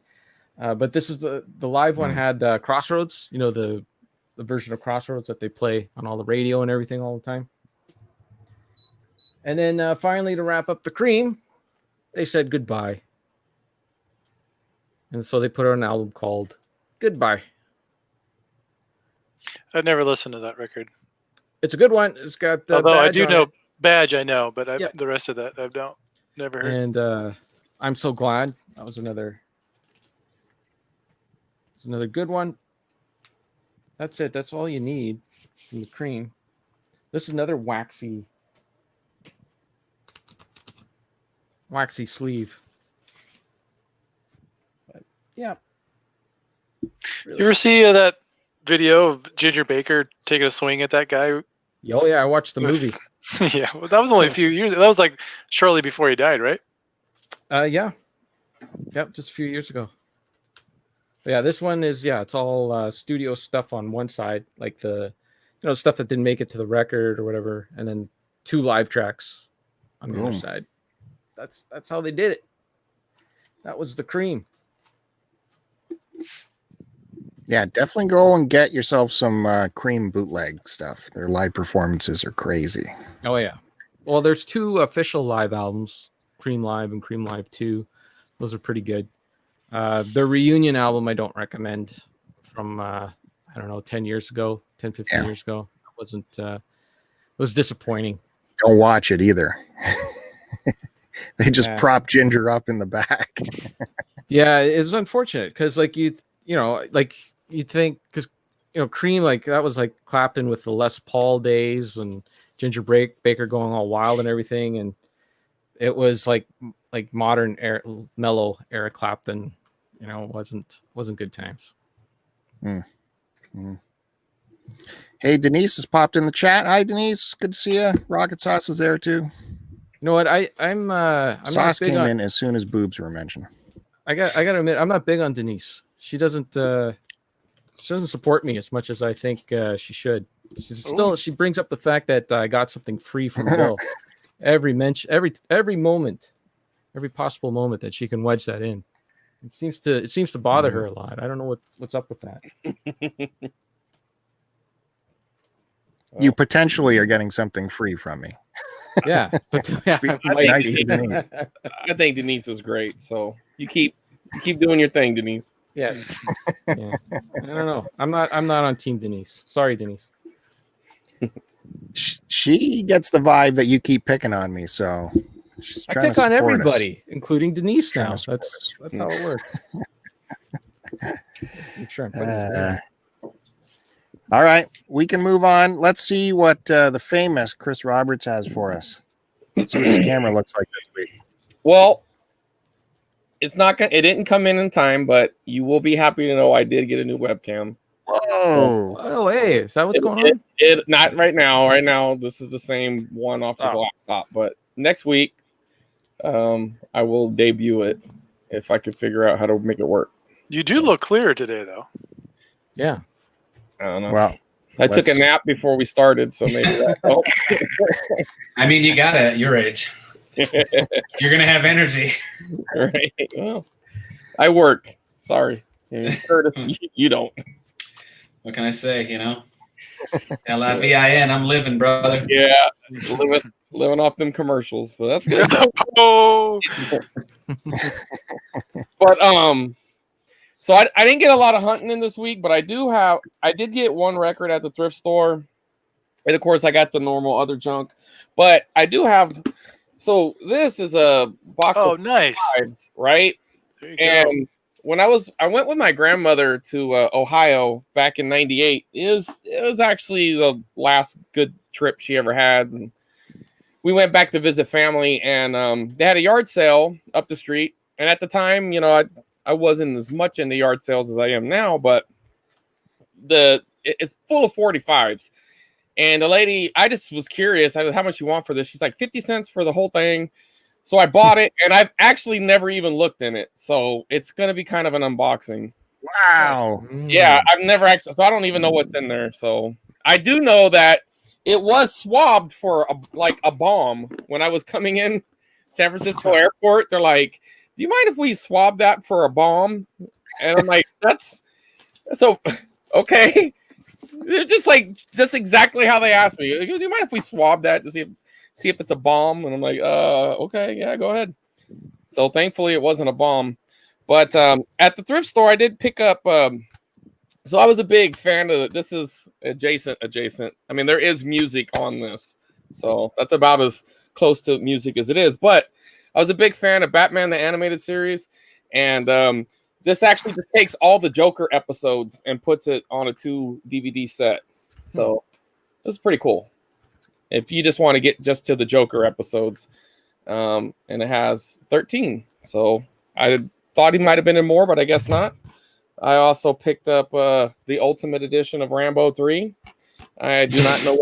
But this is the live one had Crossroads. You know the version of Crossroads that they play on all the radio and everything all the time. And then finally, to wrap up the cream, they said goodbye. And so they put out an album called Goodbye.
I've never listened to that record.
It's a good one. It's got
although I
Badge
do
on
know
it.
Badge, I know, but
Yep.
the rest of that I don't. Never heard.
And I'm So Glad. That was another. It's another good one. That's it. That's all you need from the cream. This is another waxy sleeve. But yeah.
You ever see that video of Ginger Baker taking a swing at that guy?
Oh yeah, I watched the movie.
Yeah, well, that was only a few years. That was like shortly before he died, right?
Yeah. Yep, just a few years ago. But yeah, this one is it's all studio stuff on one side, like the stuff that didn't make it to the record or whatever, and then 2 live tracks on the other side. That's how they did it. That was the cream.
Yeah, definitely go and get yourself some cream bootleg stuff. Their live performances are crazy.
Oh yeah. Well, there's 2 official live albums, Cream Live and Cream Live 2. Those are pretty good. The reunion album I don't recommend from I don't know 10 years ago, 15 years ago. It wasn't it was disappointing.
Don't watch it either. They just prop Ginger up in the back.
Yeah, it was unfortunate because like you'd think because Cream, like that was like Clapton with the Les Paul days and Ginger Baker going all wild and everything, and it was like modern era, mellow era Clapton. Wasn't good times.
Hey, Denise has popped in the chat. Hi, Denise. Good to see you. Rocket Sauce is there too.
You know what? I'm
Sauce came in as soon as boobs were mentioned.
I gotta admit, I'm not big on Denise. She doesn't support me as much as I think she should. She brings up the fact that I got something free from Bill. Every moment, every possible moment that she can wedge that in. It seems to bother her a lot. I don't know what's up with that.
You potentially are getting something free from me.
Yeah, but
Nice to Denise.
I think Denise is great. So you keep doing your thing, Denise.
Yes. Yeah. I don't know. I'm not on Team Denise. Sorry, Denise.
She gets the vibe that you keep picking on me, so she's
I
trying
pick
to
on
support
everybody, including Denise
Trying
now.
to support
That's how it works. I'm sure I'm putting it there.
All right, we can move on. Let's see what the famous Chris Roberts has for us. Let's see what his camera looks like this week.
Well, it's not. It didn't come in time, but you will be happy to know I did get a new webcam.
Whoa!
Oh, hey, is that what's going on?
It not right now. Right now, this is the same one off of the laptop. But next week, I will debut it, if I could figure out how to make it work.
You do look clearer today, though.
Yeah.
I don't know.
Well,
I took a nap before we started, so maybe that helps.
I mean, you got it at your age. If you're gonna have energy.
Right. Well, I work. Sorry. Curtis, you don't.
What can I say? You know, LIVIN. I'm living, brother.
Yeah, living off them commercials, so that's good.
Oh,
But so I didn't get a lot of hunting in this week, but I did get one record at the thrift store, and of course I got the normal other junk. But I do have. So this is a box.
oh,
of
nice.
cards, right?
There you
And when I went with my grandmother to Ohio back in '98. It was actually the last good trip she ever had. And we went back to visit family, and they had a yard sale up the street. And at the time, you know, I wasn't as much into yard sales as I am now, but it's full of 45s. And the lady, I just was curious, how much you want for this? She's like 50 cents for the whole thing. So I bought it, and I've actually never even looked in it. So it's going to be kind of an unboxing.
wow.
Yeah, I've never actually, so I don't even know what's in there. So I do know that it was swabbed for a bomb when I was coming in San Francisco airport. They're like, do you mind if we swab that for a bomb? And I'm like, that's so okay. They're just like, that's exactly how they asked me. Do you mind if we swab that to see if it's a bomb? And I'm like, okay, yeah, go ahead. So thankfully it wasn't a bomb. But at the thrift store, I did pick up. So I was a big fan of it. This is adjacent. I mean, there is music on this, so that's about as close to music as it is. But I was a big fan of Batman the Animated Series, and this actually just takes all the Joker episodes and puts it on a 2 DVD set. So this is pretty cool. If you just want to get just to the Joker episodes, and it has 13. So I thought he might have been in more, but I guess not. I also picked up the Ultimate Edition of Rambo 3. I do not know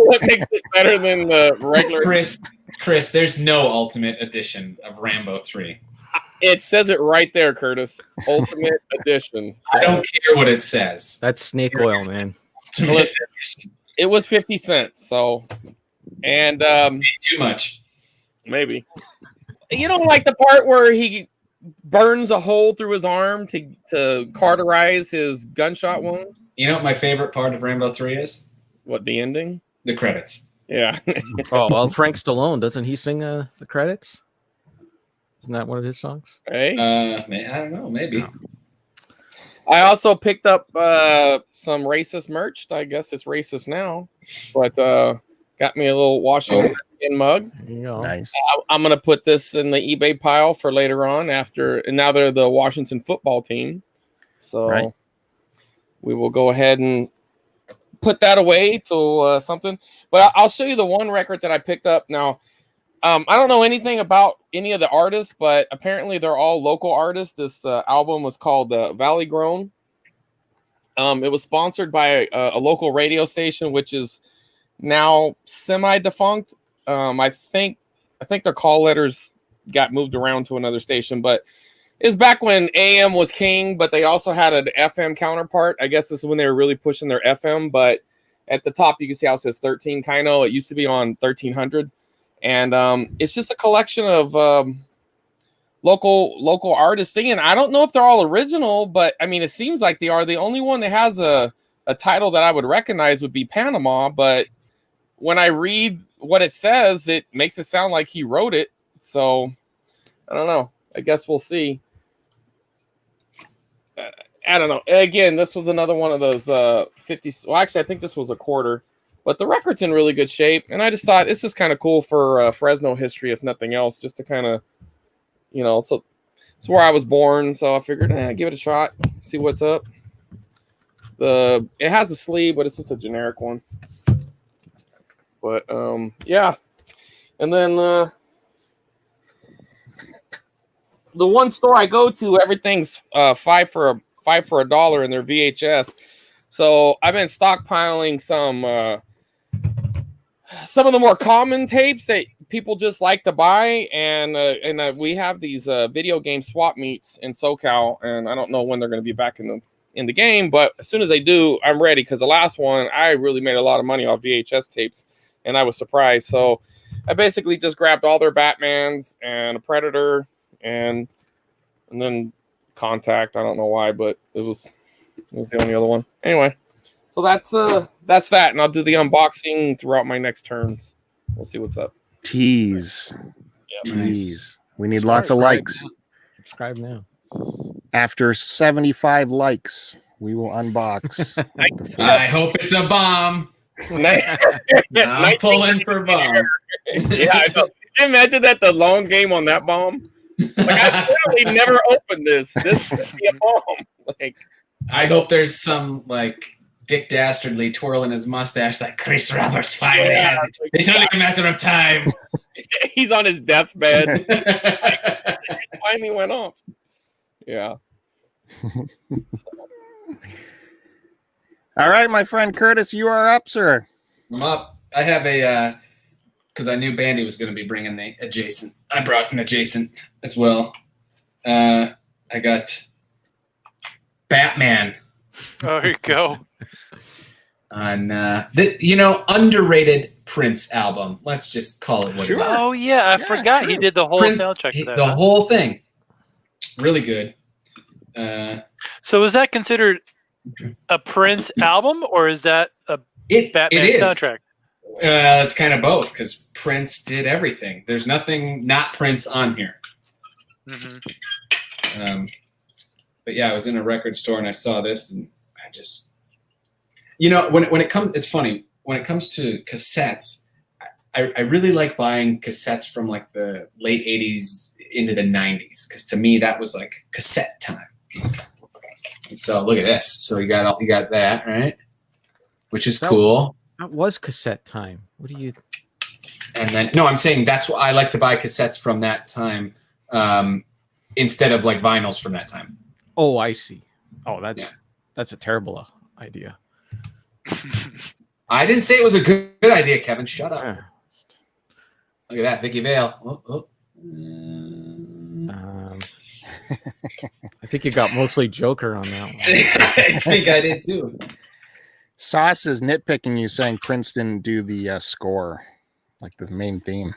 what makes it better than the regular.
Chris, there's no Ultimate Edition of Rambo 3.
It says it right there, Curtis. Ultimate Edition. So
I don't care what it says.
That's snake oil, man.
Ultimate
it was 50 cents. So, and
too much.
Maybe. You don't like the part where he burns a hole through his arm to cauterize his gunshot wound?
You know what my favorite part of Rambo 3 is?
What, the ending?
The credits.
Yeah.
Oh, well, Frank Stallone, doesn't he sing the credits? Isn't that one of his songs?
Hey.
I don't know, maybe.
No.
I also picked up some racist merch. I guess it's racist now, but got me a little Washington Redskins mug.
There you go.
Nice.
I'm gonna put this in the eBay pile for later on. And now they're the Washington football team, so
Right.
we will go ahead and put that away to something. But I'll show you the one record that I picked up now. I don't know anything about any of the artists, but apparently they're all local artists. This album was called Valley Grown. It was sponsored by a local radio station, which is now semi-defunct. I think their call letters got moved around to another station, but it's back when AM was king, but they also had an FM counterpart. I guess this is when they were really pushing their FM, but at the top you can see how it says 13 Kino. It used to be on 1300. And it's just a collection of local artists singing. I don't know if they're all original, but I mean, it seems like they are. The only one that has a title that I would recognize would be Panama. But when I read what it says, it makes it sound like he wrote it. So I don't know. I guess we'll see. I don't know. Again, this was another one of those 50. Well, actually, I think this was a quarter. But the record's in really good shape. And I just thought this is kind of cool for Fresno history, if nothing else, just to kind of, so it's where I was born. So I figured, give it a shot, see what's up. It has a sleeve, but it's just a generic one. But, yeah. And then the one store I go to, everything's $5 for $1 in their VHS. So I've been stockpiling some of the more common tapes that people just like to buy, and we have these video game swap meets in SoCal, and I don't know when they're going to be back in the game, but as soon as they do, I'm ready, because the last one I really made a lot of money off VHS tapes, and I was surprised. So I basically just grabbed all their Batmans and a Predator, and then Contact. I don't know why, but it was the only other one. Anyway, so that's that, and I'll do the unboxing throughout my next turns. We'll see what's up.
Tease.
Yeah.
Tease. We need lots of likes.
Subscribe now.
After 75 likes, we will unbox. the full-
I hope it's a bomb. I'm pulling for bomb.
Yeah, I know. Can you imagine that, the long game on that bomb? Like, I literally never opened this. This could be a bomb. Like,
I hope there's some like Dick Dastardly twirling his mustache like Chris Roberts finally has it. It's only a matter of time.
he's on his deathbed. It finally went off. Yeah.
All right, my friend Curtis, you are up, sir.
I'm up. I have a because I knew Bandy was going to be bringing the adjacent. I brought an adjacent as well. I got Batman
Oh, here you go.
on underrated Prince album. Let's just call it what it is.
Oh yeah, I forgot
true.
he did the whole
Prince,
soundtrack for that.
the whole thing. Really good.
So is that considered a Prince album, or is that a Batman
it is.
soundtrack?
It's kind of both, because Prince did everything. There's nothing not Prince on here.
Mm-hmm.
But yeah, I was in a record store and I saw this, and I just, when it comes, it's funny when it comes to cassettes. I really like buying cassettes from like the late '80s into the '90s, because to me that was like cassette time. And so look at this. So you got that, right? Which is cool.
That was cassette time. What do you?
And then no, I'm saying that's what I like to buy cassettes from that time, instead of like vinyls from that time.
Oh, I see. Oh, that's a terrible idea.
I didn't say it was a good idea, Kevin. Shut up.
Yeah.
Look at that, Vicky Vale.
I think you got mostly Joker on that one.
I think I did too.
Sauce is nitpicking you, saying Prince didn't do the score, like the main theme.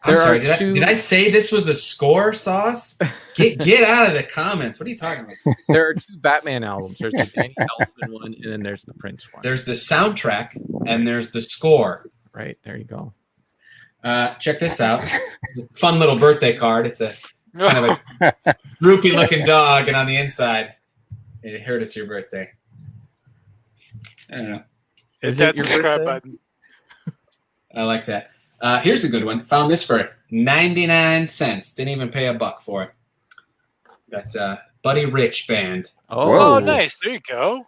I'm sorry. Did I say this was the score, Sauce? Get out of the comments. What are you talking about?
There are two Batman albums. There's the Danny Elfman one, and then there's the Prince one.
There's the soundtrack, and there's the score.
Right, there you go.
Check this out. Fun little birthday card. It's a kind of a droopy-looking dog, and on the inside, it heard it's your birthday. I don't know.
Hit that subscribe button.
I like that. Here's a good one. Found this for 99 cents. Didn't even pay $1 for it. Got Buddy Rich Band.
Oh, nice. There you go.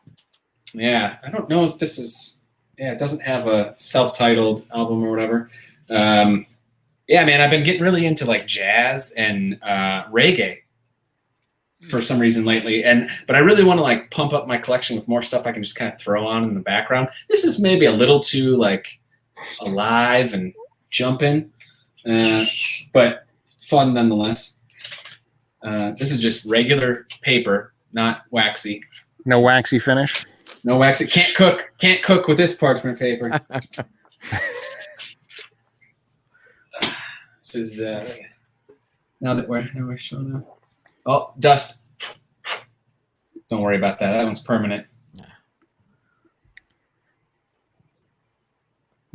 Yeah, I don't know if this is. Yeah, it doesn't have a self-titled album or whatever. Yeah, man, I've been getting really into like jazz and reggae for some reason lately, but I really want to like pump up my collection with more stuff I can just kind of throw on in the background. This is maybe a little too like alive and jumping, but fun nonetheless. This is just regular paper, not waxy.
No waxy finish.
No waxy. Can't cook with this parchment paper. This is now that we're showing up. Oh, dust. Don't worry about that. That one's permanent.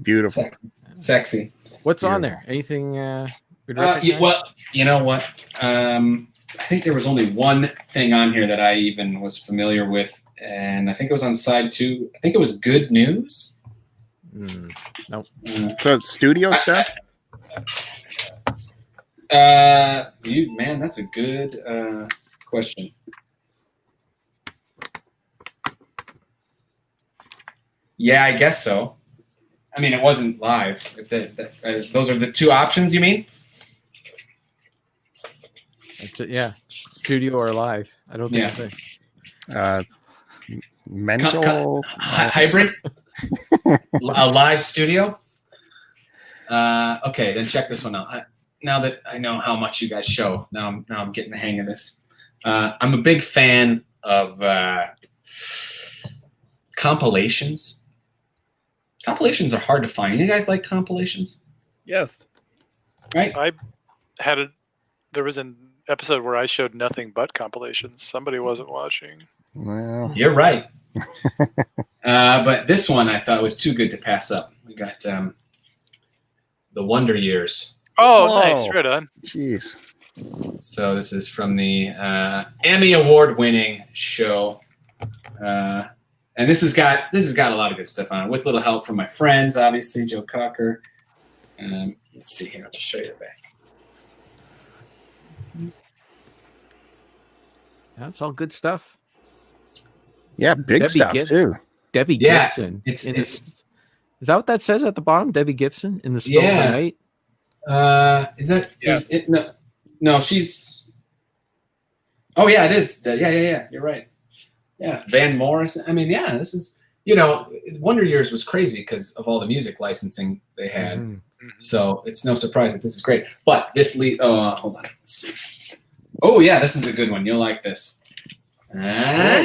Beautiful.
Sexy.
What's on there? Anything?
Well, you know what? I think there was only one thing on here that I even was familiar with, and I think it was on side 2. I think it was Good News.
Nope.
So it's studio stuff?
Man, that's a good question. Yeah, I guess so. I mean, it wasn't live. If those are the two options, you mean?
Yeah, studio or live. I don't think.
Mental
hybrid. A live studio. Okay, then check this one out. Now that I know how much you guys show, now I'm getting the hang of this. I'm a big fan of compilations. Compilations are hard to find. You guys like compilations?
Yes.
Right?
I had there was an episode where I showed nothing but compilations. Somebody wasn't watching.
Well,
You're right. But this one I thought was too good to pass up. We got the Wonder Years.
Oh,
Whoa.
nice. Right on.
jeez.
So this is from the Emmy Award-winning show, and this has got a lot of good stuff on it, with a little help from my friends, obviously Joe Cocker. Let's see here. I'll just show you the back.
That's all good stuff.
Yeah, big
Debbie
stuff
Gibb-
too.
Debbie
Yeah,
Gibson.
it's
is that what that says at the bottom? Debbie Gibson in the Still of
Yeah.
the Night.
Is that is it? No, she's. Oh yeah, it is. Yeah. You're right. Yeah, Van Morrison. I mean, yeah, this is, Wonder Years was crazy because of all the music licensing they had.
Mhm.
So it's no surprise that this is great. But this lead. Oh, hold on. Let's see. Oh yeah, this is a good one. You'll like this.
Oh,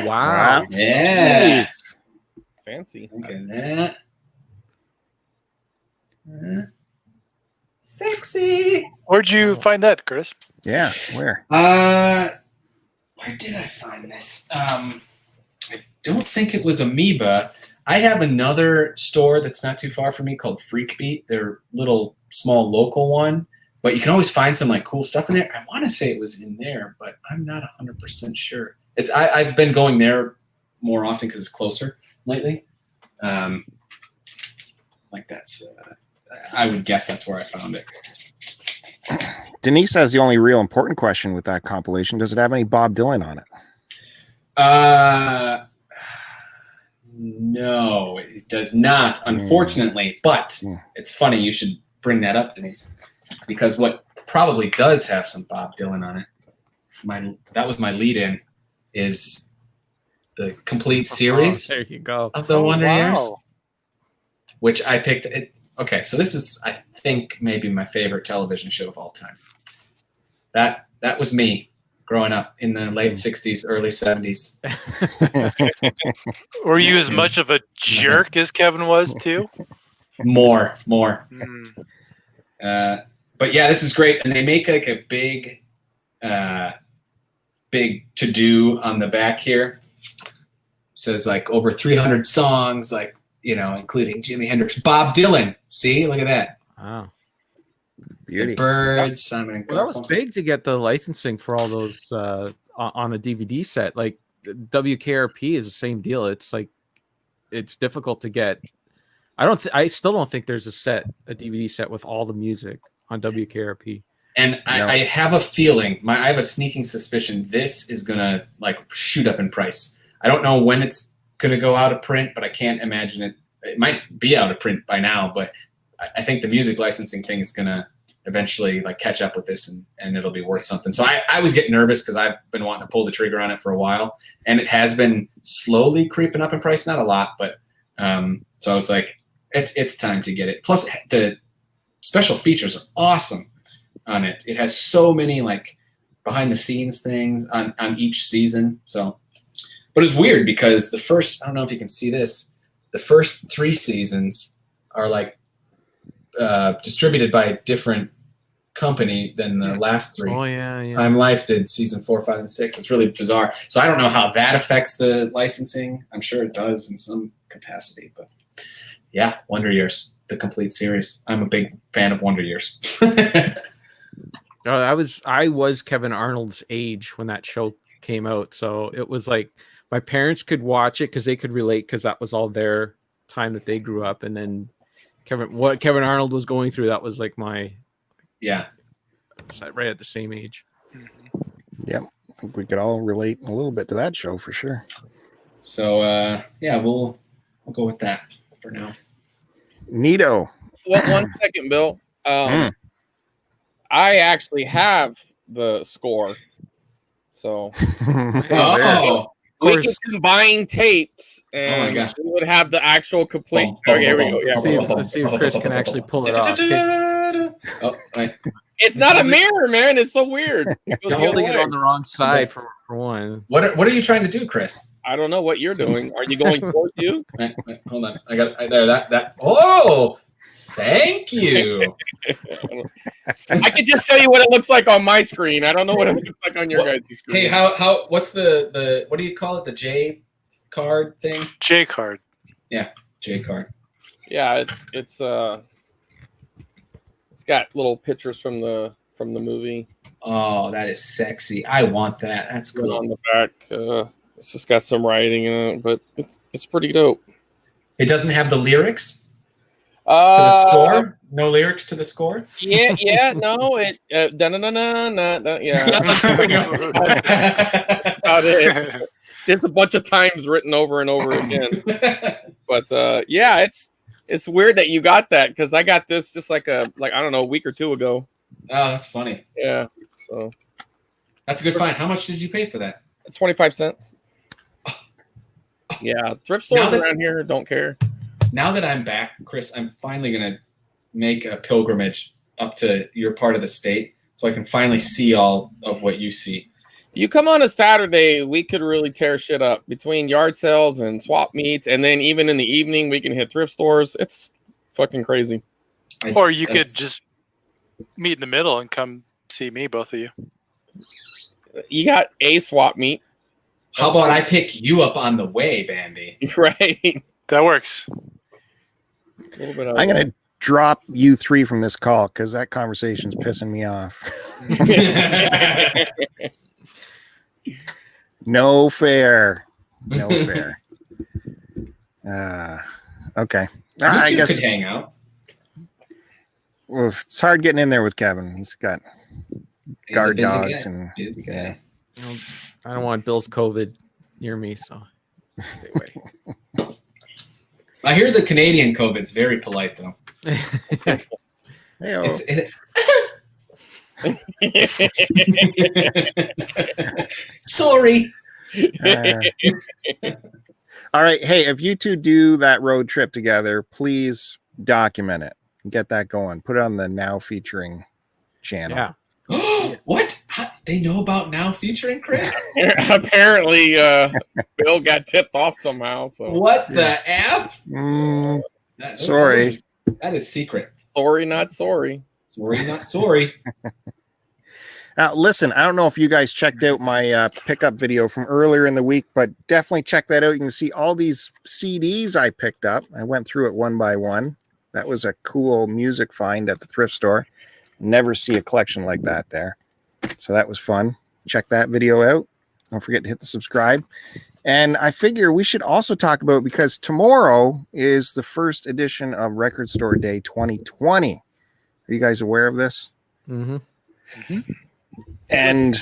wow.
Yeah.
Jeez.
Fancy.
Look at that. Sexy.
Where'd you find that, Chris?
Yeah, where?
Where did I find this? I don't think it was Amoeba. I have another store that's not too far from me called Freak Beat. They're a little small local one, but you can always find some like cool stuff in there. I want to say it was in there, but I'm not 100% sure. I've been going there more often because it's closer lately. Like that's. I would guess that's where I found it.
Denise has the only real important question with that compilation. Does it have any Bob Dylan on it?
No, it does not, unfortunately. But it's funny you should bring that up, Denise, because what probably does have some Bob Dylan on it, that was my lead-in, is the complete series
There you go.
of the Wonder Years,
Wow.
which I picked. Okay, so this is, I think, maybe my favorite television show of all time. That was me growing up in the late 60s, early 70s.
Were you as much of a jerk as Kevin was too?
More.
Mm.
But yeah, this is great. And they make like a big to-do on the back here. It says like over 300 songs, like, including Jimi Hendrix, Bob Dylan. See, look at that.
Wow.
Beauty.
The Birds, Simon and
Well, that was
Garfunkel.
big to get the licensing for all those on a DVD set. Like WKRP is the same deal. It's like it's difficult to get. I still don't think there's a DVD set with all the music on WKRP.
And I have a feeling, I have a sneaking suspicion this is gonna like shoot up in price. I don't know when it's gonna go out of print, but I can't imagine it. It might be out of print by now, but I think the music licensing thing is gonna eventually like catch up with this, and it'll be worth something. So I was getting nervous because I've been wanting to pull the trigger on it for a while, and it has been slowly creeping up in price, not a lot, but so I was like, it's time to get it. Plus the special features are awesome on it. It has so many like behind the scenes things on each season. So, but it's weird because I don't know if you can see this, the first 3 seasons are like distributed by a different company than the last 3.
Oh yeah.
Time Life did season 4, 5, and 6. It's really bizarre. So I don't know how that affects the licensing. I'm sure it does in some capacity, but yeah, Wonder Years, the complete series. I'm a big fan of Wonder Years.
I was Kevin Arnold's age when that show came out, so it was like my parents could watch it because they could relate because that was all their time that they grew up, and then what Kevin Arnold was going through, that was like my right at the same age.
Yep. I think we could all relate a little bit to that show for sure.
So yeah, we'll go with that for now.
Neato.
One second, Bill. I actually have the score. So
Oh,
we
course,
can combine tapes,
my
and
gosh.
we would have the actual complete.
Boom, boom,
Okay, here we
boom,
go. Yeah,
boom,
let's see if Chris can actually pull it off. Okay.
Oh, wait.
it's not a mirror, man. It's so weird. It goes
You're
the other
holding it
way.
on the wrong side for one.
What are you trying to do, Chris?
I don't know what you're doing. Are you going towards you?
Wait, hold on. I got there. That. Oh, thank you.
I can just tell you what it looks like on my screen. I don't know what it looks like on your guys' screen.
Hey, how? What's the what do you call it? The J card thing?
J card.
J card.
Yeah, it's got little pictures from the movie.
Oh, that is sexy. I want that. That's
On
cool.
the back, it's just got some writing in it, but it's pretty dope.
It doesn't have the lyrics to
Uh,
the score. No lyrics to the score.
Yeah, no, it yeah. About it. It's a bunch of times written over and over again. But yeah, it's weird that you got that because I got this just like I don't know, a week or two ago.
Oh, that's funny.
Yeah, so
That's a good find. How much did you pay for that?
25 cents. Yeah, thrift stores around here don't care.
Now that I'm back, Chris, I'm finally gonna make a pilgrimage up to your part of the state so I can finally see all of what you see.
You come on a Saturday, we could really tear shit up between yard sales and swap meets, and then even in the evening we can hit thrift stores. It's fucking crazy.
Or you could just meet in the middle and come see me, both of you.
You got a swap meet.
How about I pick you up on the way, Bandy?
Right.
That works.
A little bit of
I'm going to drop you three from this call because that conversation's pissing me off. No fair. No fair. Okay.
You
I
two
guess
could hang out.
oof, it's hard getting in there with Kevin. He's got guard
He's a busy
dogs
guy.
and
Busy guy.
I don't want Bill's COVID near me, so stay away.
I hear the Canadian COVID's very polite, though.
Hey-o.
Sorry.
All right. Hey, if you two do that road trip together, please document it. Get that going. Put it on the Now Featuring channel.
Yeah.
What? They know about Now Featuring, Chris?
Apparently, Bill got tipped off somehow. So
What the F?
Sorry.
That is secret.
sorry, not sorry.
Sorry, not sorry.
Now, listen, I don't know if you guys checked out my pickup video from earlier in the week, but definitely check that out. You can see all these CDs I picked up. I went through it one by one. That was a cool music find at the thrift store. Never see a collection like that there. So that was fun. Check that video out. Don't forget to hit the subscribe. And I figure we should also talk about, because tomorrow is the first edition of Record Store Day 2020. Are you guys aware of this?
Mm-hmm.
And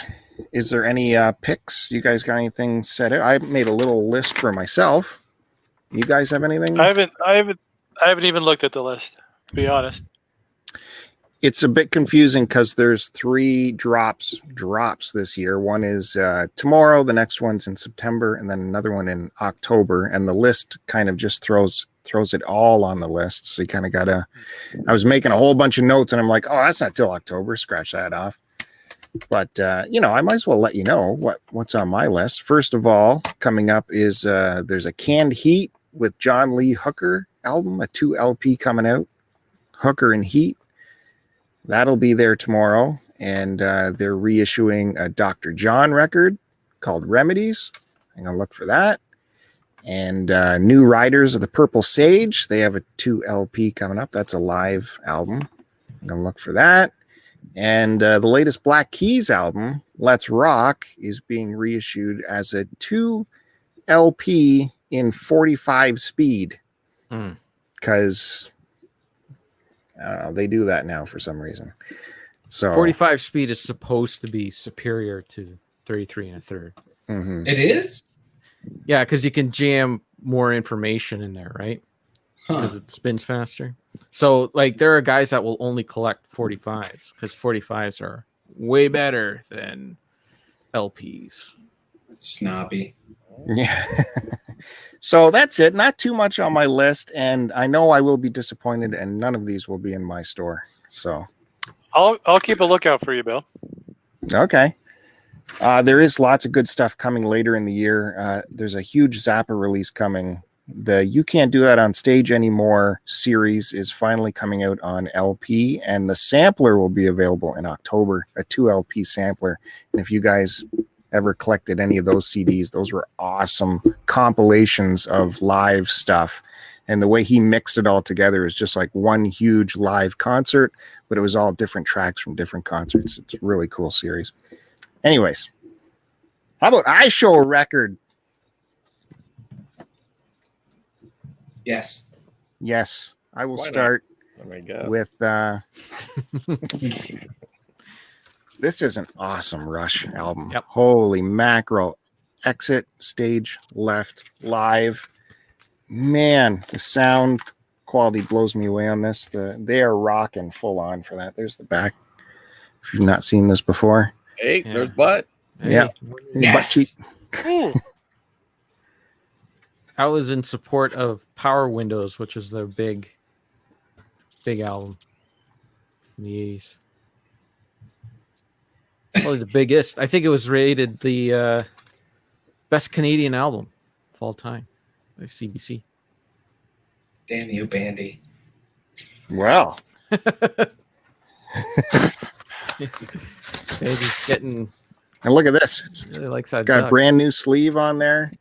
is there any picks? You guys got anything set out? I made a little list for myself. You guys have anything?
I haven't even looked at the list, to be honest.
It's a bit confusing because there's 3 drops this year. One is tomorrow, the next one's in September, and then another one in October. And the list kind of just throws it all on the list. So you kind of gotta. I was making a whole bunch of notes, and I'm like, oh, that's not till October. Scratch that off. But I might as well let you know what's on my list. First of all, coming up is there's a Canned Heat with John Lee Hooker album, a 2 LP coming out, Hooker and Heat. That'll be there tomorrow, and they're reissuing a Dr. John record called Remedies. I'm gonna look for that. And New Riders of the Purple Sage, they have a 2 LP coming up. That's a live album. I'm gonna look for that. And the latest Black Keys album, Let's Rock, is being reissued as a 2 LP in 45 speed. Because they do that now for some reason. So
45 speed is supposed to be superior to 33 1/3.
Mm-hmm.
It is?
Yeah, because you can jam more information in there, right? Because
Huh.
it spins faster. So, like, there are guys that will only collect 45s because 45s are way better than LPs.
That's snobby.
Yeah. So that's it. Not too much on my list, and I know I will be disappointed, and none of these will be in my store. So
I'll keep a lookout for you, Bill.
okay. There is lots of good stuff coming later in the year. There's a huge Zappa release coming. The You Can't Do That on Stage Anymore series is finally coming out on LP, and the sampler will be available in October, a 2 LP sampler. And if you guys ever collected any of those CDs, those were awesome compilations of live stuff. And the way he mixed it all together is just like one huge live concert, but it was all different tracks from different concerts. It's a really cool series. Anyways, how about I show a record?
Yes.
Yes, I will
Why not?
start
I guess.
with this is an awesome Rush album.
Yep.
Holy mackerel. Exit, Stage Left, Live. Man, the sound quality blows me away on this. They are rocking full on for that. There's the back. If you've not seen this before.
Hey,
Yeah.
there's butt.
Yeah.
Yes.
Butt cheek.
I was in support of Power Windows, which is their big album in the 80s. Probably the biggest. I think it was rated the best Canadian album of all time by CBC.
Damn you, Bandy.
Well,
He's getting
and look at this. It's
really likes that.
got a
duck.
brand new sleeve on there.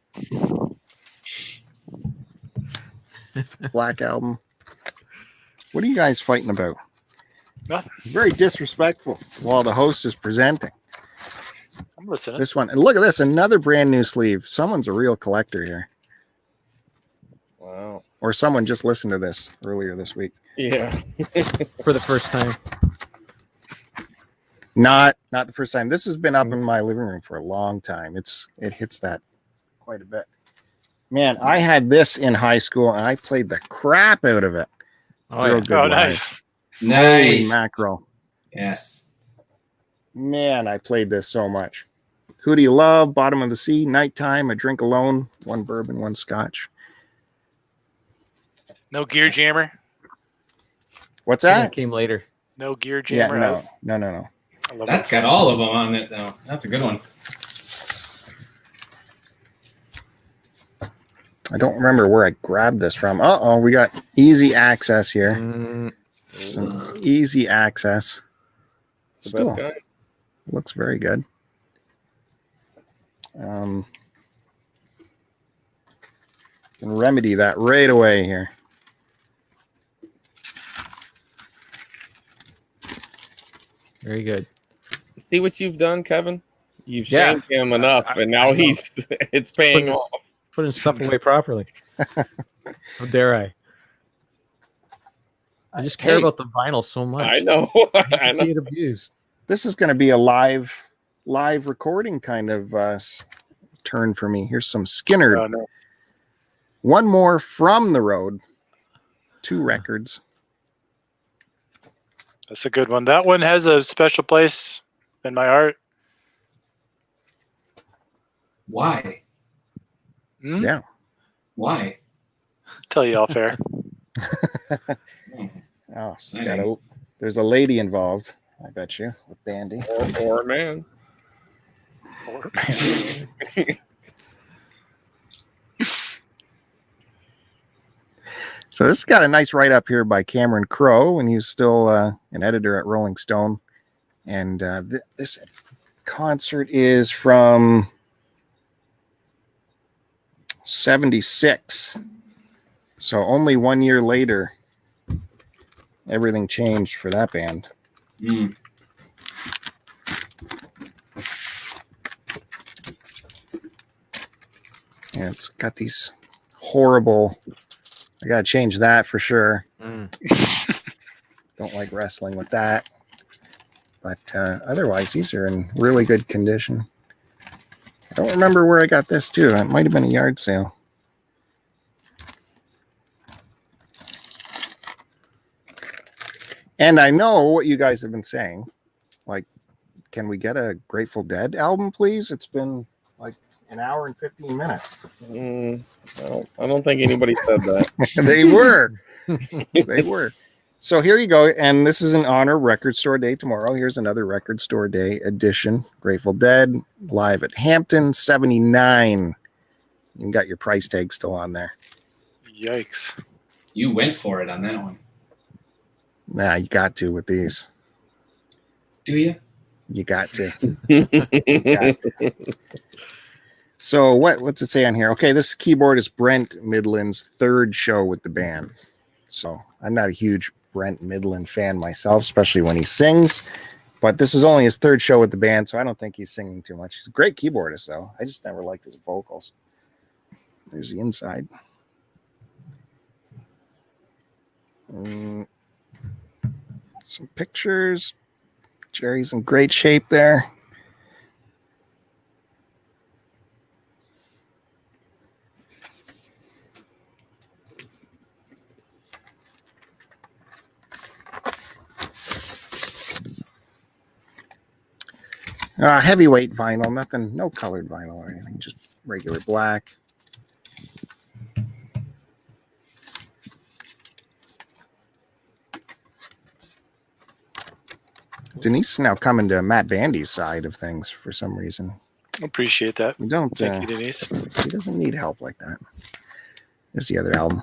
Black album. What are you guys fighting about?
Nothing.
Very disrespectful while the host is presenting.
I'm listening.
This one, and look at this, another brand new sleeve. Someone's a real collector here,
Wow.
or someone just listened to this earlier this week.
Yeah.
for the first time.
Not the first time. This has been up in my living room for a long time. It hits that quite a bit. Man, I had this in high school and I played the crap out of it.
Oh,
Real
yeah.
good
Oh,
live.
nice.
Holy
Nice.
mackerel.
Yes.
Man, I played this so much. Who Do You Love? Bottom of the Sea, Nighttime, A Drink Alone, 1 bourbon, 1 scotch.
No gear jammer.
What's
That
that?
came later.
No gear
Yeah,
jammer.
no.
I love
That's
that.
got all of them on it, though. That's a good one.
I don't remember where I grabbed this from. Uh-oh, we got easy access here.
Mm,
Some easy access.
It's the
Still
best guy.
looks very good. Can remedy that right away here.
very good.
See what you've done, Kevin? You've
Yeah.
shamed him enough, and now he's it's paying
Putting-
off.
Putting stuff away properly. How dare I? I just care
Hey.
about the vinyl so much.
I know.
I
I
hate to
know.
see it abused.
This is going to be a live recording kind of turn for me. Here's some Skinner.
Oh, no.
One more from the road. 2 records.
That's a good one. That one has a special place in my heart.
Why?
Hmm?
Yeah.
Why?
Tell you off air.
Oh, there's a lady involved, I bet you, with Bandy.
Or man.
So this has got a nice write-up here by Cameron Crowe, and he was still an editor at Rolling Stone. And this concert is from 76. So only 1 year later, everything changed for that band.
Mm.
And it's got these horrible... I got to change that for sure. Don't like wrestling with that. But otherwise, these are in really good condition. I don't remember where I got this too. It might have been a yard sale. And I know what you guys have been saying. Like, can we get a Grateful Dead album, please? It's been like an hour and 15 minutes.
I don't think anybody said that.
They were. They were. So here you go. And this is in honor of Record Store Day tomorrow. Here's another Record Store Day edition. Grateful Dead, live at Hampton, 79. You got your price tag still on there.
Yikes.
You went for it on that one.
Nah, you got to with these.
Do you?
You got to. You got to. So what's it say on here? Okay, this keyboard is Brent Midland's third show with the band. So I'm not a huge Brent Midland fan myself, especially when he sings. But this is only his third show with the band, so I don't think he's singing too much. He's a great keyboardist, though. I just never liked his vocals. There's the inside. Some pictures. Jerry's in great shape there. Heavyweight vinyl, nothing, no colored vinyl or anything, just regular black. Denise is now coming to Matt Bandy's side of things for some reason.
Appreciate that.
We don't.
Thank you, Denise.
He doesn't need help like that. There's the other album.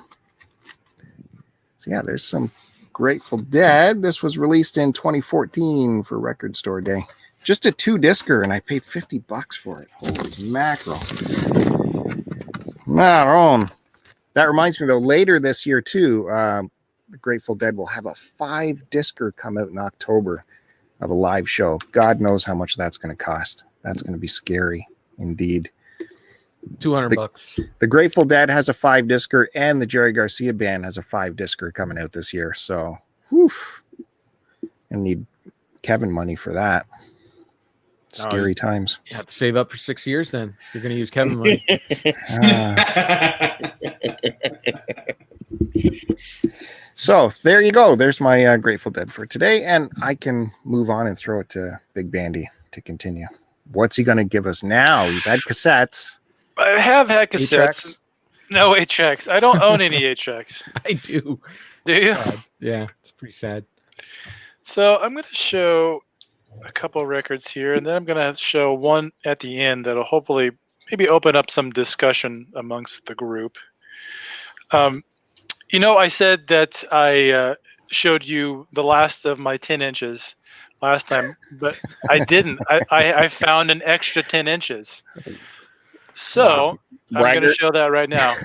So yeah, there's some Grateful Dead. This was released in 2014 for Record Store Day. Just a 2-discer, and I paid $50 for it. Holy mackerel! Not on. That reminds me, though, later this year too, the Grateful Dead will have a 5-discer come out in October of a live show. God knows how much that's going to cost. That's going to be scary indeed.
$200.
The Grateful Dead has a 5-discer, and the Jerry Garcia Band has a 5-discer coming out this year. So, whew, I need Kevin money for that. Scary times.
You have to save up for 6 years then. You're going to use Kevin money.
So there you go. There's my Grateful Dead for today, and I can move on and throw it to Big Bandy to continue. What's he going to give us now? He's had cassettes.
I have had cassettes.
8-tracks?
No 8-tracks. I don't own any 8-tracks.
I do.
Do you?
Sad. Yeah, it's pretty sad.
So I'm going to show a couple records here, and then I'm going to show one at the end that'll hopefully maybe open up some discussion amongst the group. You know, I said that I showed you the last of my 10 inches last time, but I didn't. I found an extra 10 inches. So I'm going to show that right now.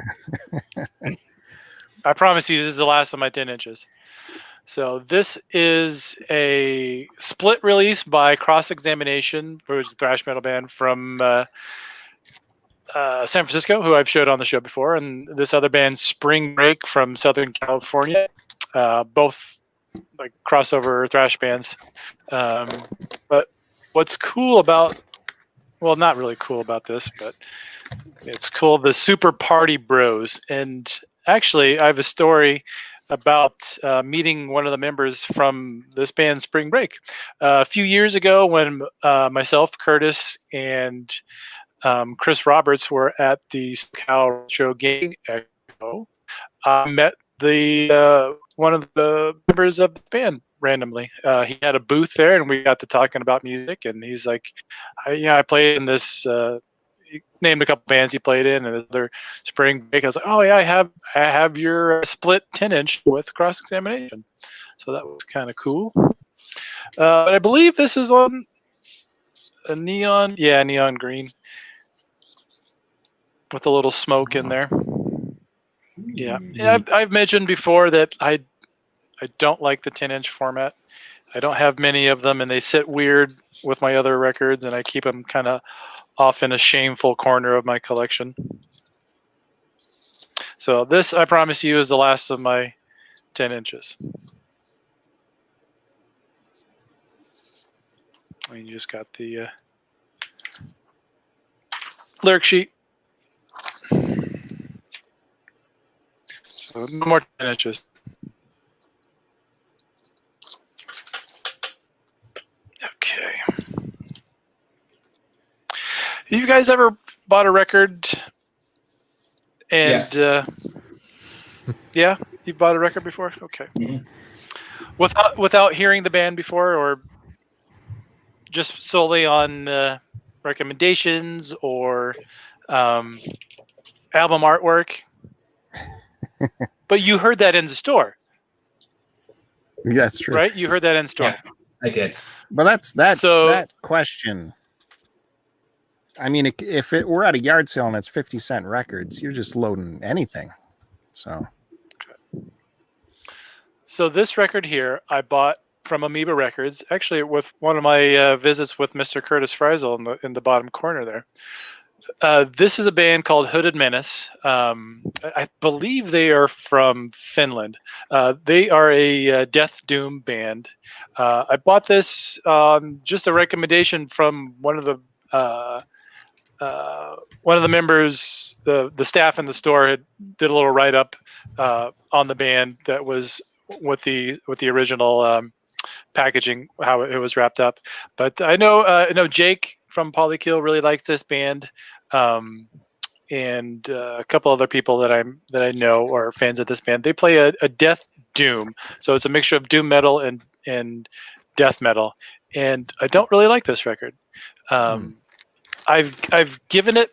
I promise you this is the last of my 10 inches. So this is a split release by Cross Examination, which is a thrash metal band from San Francisco, who I've showed on the show before, and this other band, Spring Break, from Southern California. Both like crossover thrash bands. But what's cool about, well, not really cool about this, but it's cool, the Super Party Bros. And actually, I have a story about meeting one of the members from this band, Spring Break. A few years ago when myself, Curtis, and Chris Roberts were at the Cal Show Gaming Expo, I met the one of the members of the band randomly. He had a booth there, and we got to talking about music. And he's like, I played in this. He named a couple bands he played in, and other Spring Break. I was like, oh yeah, I have your split 10-inch with Cross Examination. So that was kind of cool. But I believe this is on a neon green with a little smoke in there. Yeah, I've mentioned before that I don't like the 10-inch format. I don't have many of them, and they sit weird with my other records, and I keep them kind of off in a shameful corner of my collection. So this, I promise you, is the last of my 10 inches. And you just got the lyric sheet. So no more 10 inches. Okay. You guys ever bought a record, and
Yes.
yeah, you bought a record before. Okay.
Mhm.
Without hearing the band before, or just solely on recommendations or album artwork. But you heard that in the store,
That's true.
right? You heard that in store.
Yeah, I did.
But that
So-
question. I mean, if it were at a yard sale and it's 50-cent records, you're just loading anything.
So this record here, I bought from Amoeba Records, actually with one of my visits with Mr. Curtis Friesel in the bottom corner there. This is a band called Hooded Menace. I believe they are from Finland. They are a death doom band. I bought this just a recommendation from one of the members. The staff in the store did a little write up on the band that was with the original packaging, how it was wrapped up. But I know Jake from Polykill really likes this band, and a couple other people that I know are fans of this band. They play a death doom, so it's a mixture of doom metal and death metal. And I don't really like this record. I've given it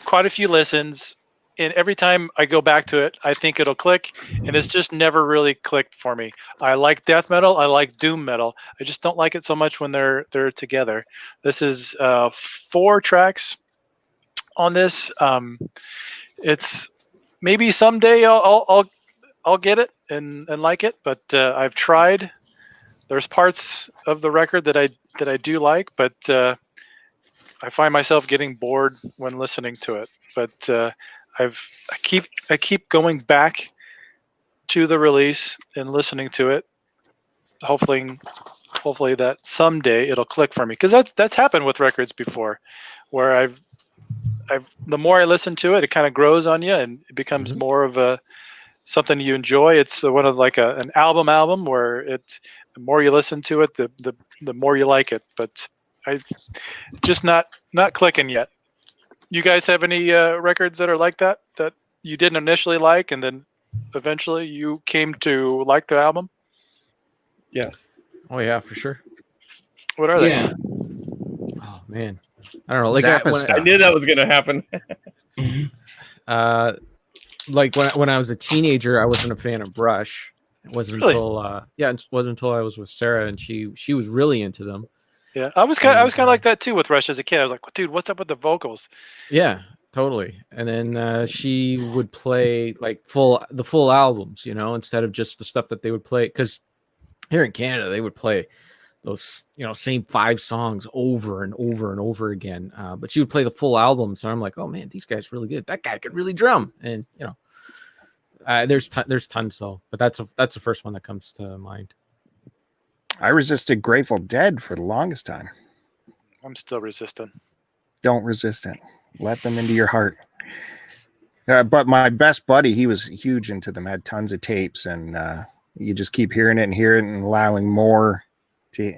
quite a few listens, and every time I go back to it, I think it'll click, and it's just never really clicked for me. I like death metal, I like doom metal. I just don't like it so much when they're together. This is 4 tracks on this. It's maybe someday I'll get it and like it, but I've tried. There's parts of the record that I do like, but I find myself getting bored when listening to it. But I keep going back to the release and listening to it, hopefully that someday it'll click for me, because that's happened with records before, where I've the more I listen to it, it kind of grows on you and it becomes more of something you enjoy. It's one of like an album where the more you listen to it, the more you like it. But I've just not clicking yet. You guys have any records that are like that you didn't initially like, and then eventually you came to like the album?
Yes.
Oh yeah, for sure.
What are they?
Yeah.
Oh man, I don't know. Like
Zappa
when
stuff.
I knew that was gonna happen.
like when I was a teenager, I wasn't a fan of Rush. It wasn't
Really?
until it wasn't until I was with Sarah and she was really into them.
Yeah, I was kind of like that too with Rush as a kid. I was like, dude, what's up with the vocals?
Yeah, totally. And then she would play like the full albums, instead of just the stuff that they would play. Because here in Canada, they would play those, same 5 songs over and over and over again. But she would play the full albums, and I'm like, oh man, these guys are really good. That guy could really drum. And there's tons though, but that's the first one that comes to mind.
I resisted Grateful Dead for the longest time.
I'm still resistant.
Don't resist it. Let them into your heart. But my best buddy, he was huge into them, had tons of tapes, and you just keep hearing it and allowing more to,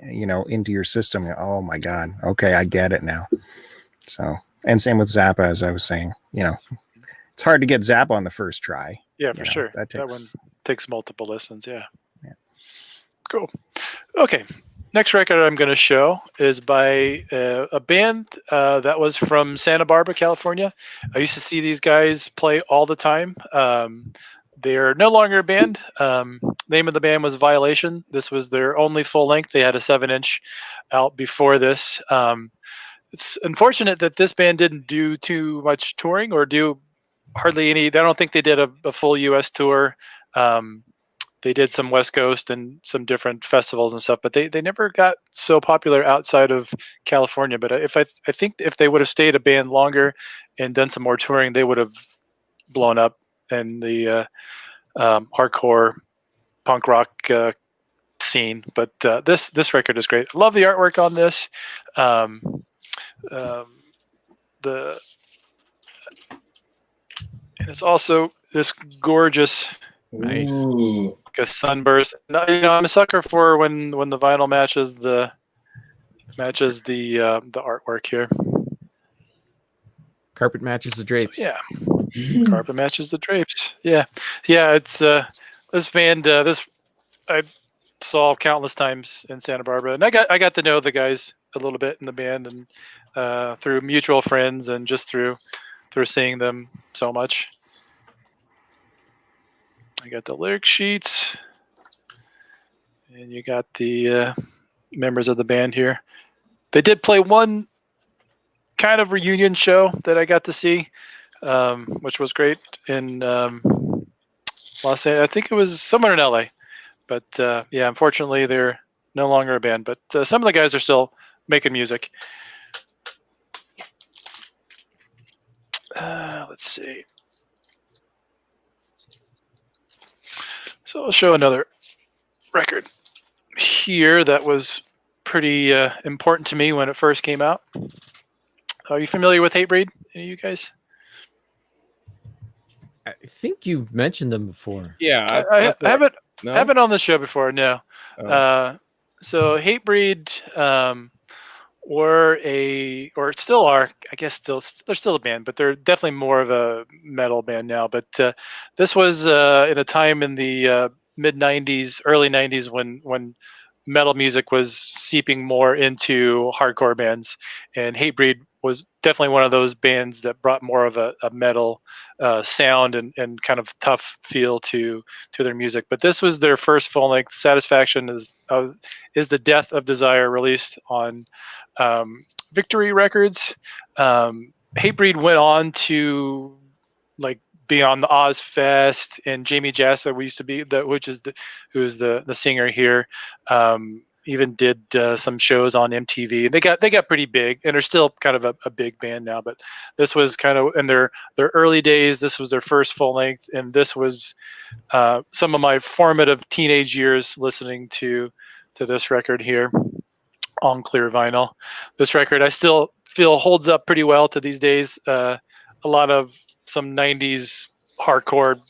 into your system. Oh my God. Okay, I get it now. So, and same with Zappa, as I was saying, it's hard to get Zappa on the first try.
Yeah, for sure.
That
one takes multiple listens. Yeah. Cool. Okay. Next record I'm going to show is by a band that was from Santa Barbara, California. I used to see these guys play all the time. They are no longer a band. Name of the band was Violation. This was their only full length. They had a 7-inch out before this. It's unfortunate that this band didn't do too much touring or do hardly any. I don't think they did a full U.S. tour. They did some West Coast and some different festivals and stuff, but they never got so popular outside of California. But I think if they would have stayed a band longer and done some more touring, they would have blown up in the hardcore punk rock scene. But this record is great. I love the artwork on this. And it's also this gorgeous.
Nice.
Ooh.
A sunburst. I'm a sucker for when the vinyl matches the artwork here.
Carpet matches the drapes.
So, yeah, carpet matches the drapes. Yeah, yeah. It's this band. This I saw countless times in Santa Barbara, and I got to know the guys a little bit in the band, and through mutual friends, and just through seeing them so much. I got the lyric sheets, and you got the members of the band here. They did play one kind of reunion show that I got to see, which was great in Los Angeles. I think it was somewhere in LA. But yeah, unfortunately, they're no longer a band. But some of the guys are still making music. Let's see. So I'll show another record here that was pretty important to me when it first came out. Are you familiar with Hatebreed? Any of you guys?
I think you've mentioned them before.
Yeah,
I haven't
no?
haven't on the show before. No.
Oh.
So Hatebreed were or still are, I guess they're still a band, but they're definitely more of a metal band now. But this was in a time in the mid 90s, early 90s when metal music was seeping more into hardcore bands, and Hatebreed was definitely one of those bands that brought more of a metal sound and kind of tough feel to their music. But this was their first full length. Satisfaction is the Death of Desire, released on Victory Records. Hatebreed went on to like be on the Ozfest, and Jamie Jassa, who's the singer here, even did some shows on MTV. They got pretty big, and are still kind of a big band now. But this was kind of in their early days. This was their first full length, and this was some of my formative teenage years listening to this record here on clear vinyl. This record I still feel holds up pretty well to these days. A lot of some 90s hardcore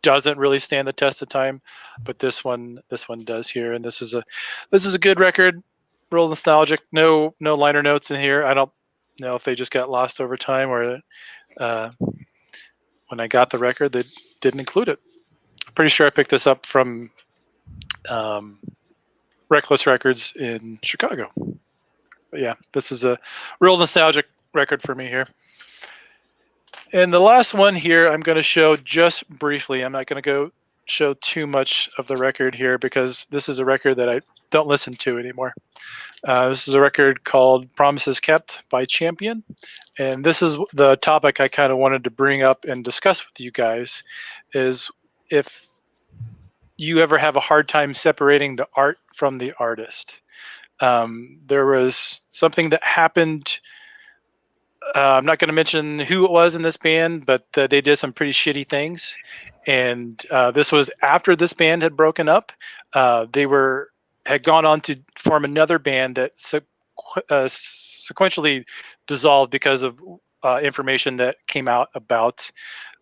doesn't really stand the test of time, but this one does here. And this is a good record, real nostalgic. No liner notes in here. I don't know if they just got lost over time, or when I got the record they didn't include it. I'm pretty sure I picked this up from Reckless Records in Chicago. But yeah, this is a real nostalgic record for me here. And the last one here I'm going to show just briefly. I'm not going to go show too much of the record here because this is a record that I don't listen to anymore. This is a record called Promises Kept by Champion. And this is the topic I kind of wanted to bring up and discuss with you guys, is if you ever have a hard time separating the art from the artist. There was something that happened. I'm not going to mention who it was in this band, but they did some pretty shitty things. And this was after this band had broken up. They had gone on to form another band that sequentially dissolved because of information that came out about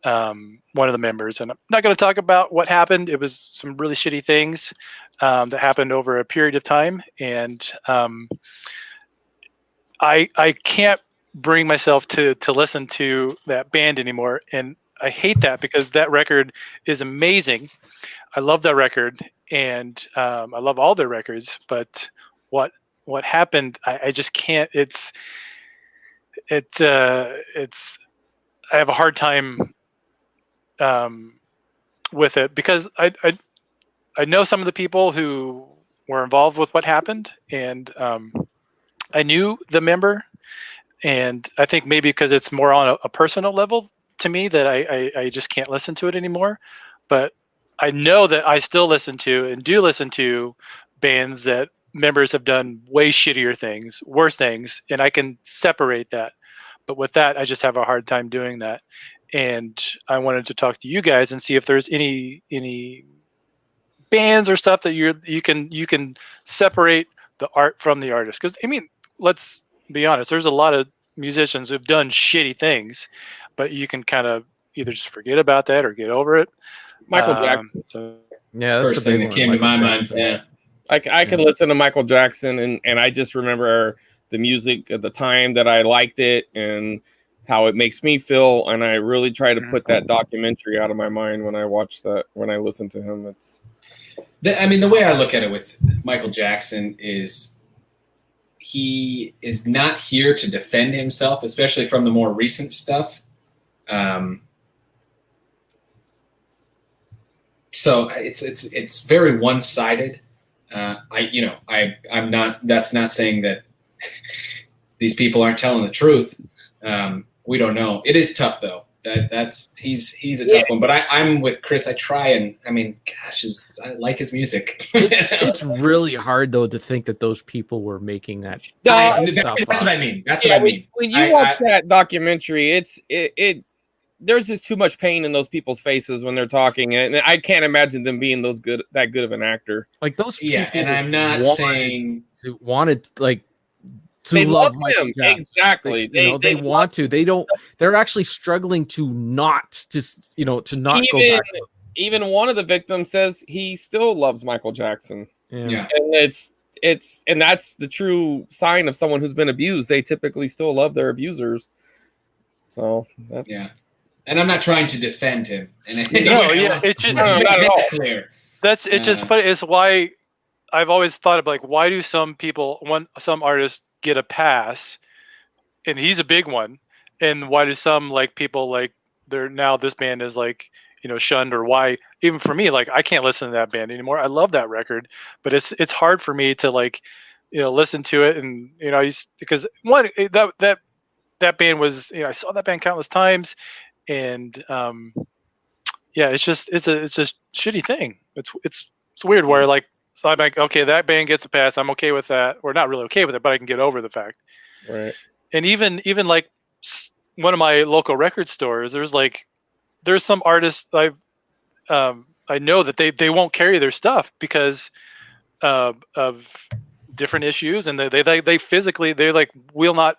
one of the members. And I'm not going to talk about what happened. It was some really shitty things that happened over a period of time. And I can't bring myself to listen to that band anymore, and I hate that because that record is amazing. I love that record, and I love all their records, but what happened, I just can't. I have a hard time with it because I know some of the people who were involved with what happened, and I knew the member. And I think maybe because it's more on a personal level to me that I just can't listen to it anymore. But I know that I still listen to bands that members have done way shittier things, worse things, and I can separate that. But with that, I just have a hard time doing that. And I wanted to talk to you guys and see if there's any bands or stuff that you can separate the art from the artist. Because I mean, let's be honest, there's a lot of musicians who've done shitty things, but you can kind of either just forget about that or get over it.
Michael Jackson.
So yeah, that's
First thing that came to my mind. Yeah,
I can listen to Michael Jackson and I just remember the music at the time that I liked it, and how it makes me feel, and I really try to put that documentary out of my mind when I watch that, when I listen to him.
The way I look at it with Michael Jackson is he is not here to defend himself, especially from the more recent stuff. So it's very one-sided. I'm not. That's not saying that these people aren't telling the truth. We don't know. It is tough though. He's a tough one. But I'm with Chris. I try and gosh, I like his music.
It's really hard though to think that those people were making that.
That's what I mean. That's what I mean.
When you watch that documentary, there's just too much pain in those people's faces when they're talking, and I can't imagine them being that good of an actor.
Like those people.
Yeah, and I'm not saying
wanted like.
They love
Michael
him.
Jackson.
Exactly.
They want to. They don't. They're actually struggling to not go back.
Even one of the victims says he still loves Michael Jackson.
Yeah.
And and that's the true sign of someone who's been abused. They typically still love their abusers. So that's
And I'm not trying to defend him.
It's just
not at all.
Clear.
It's just funny. It's why I've always thought of why do some artists get a pass, and he's a big one, and why do some people they're now this band is shunned, or why even for me I can't listen to that band anymore. I love that record, but it's hard for me to listen to it, and because one that band was I saw that band countless times, and it's just a shitty thing. It's weird where so I'm like, okay, that band gets a pass. I'm okay with that. Or not really okay with it, but I can get over the fact.
Right.
And even one of my local record stores, there's some artists I know that they won't carry their stuff because of different issues, and they physically will not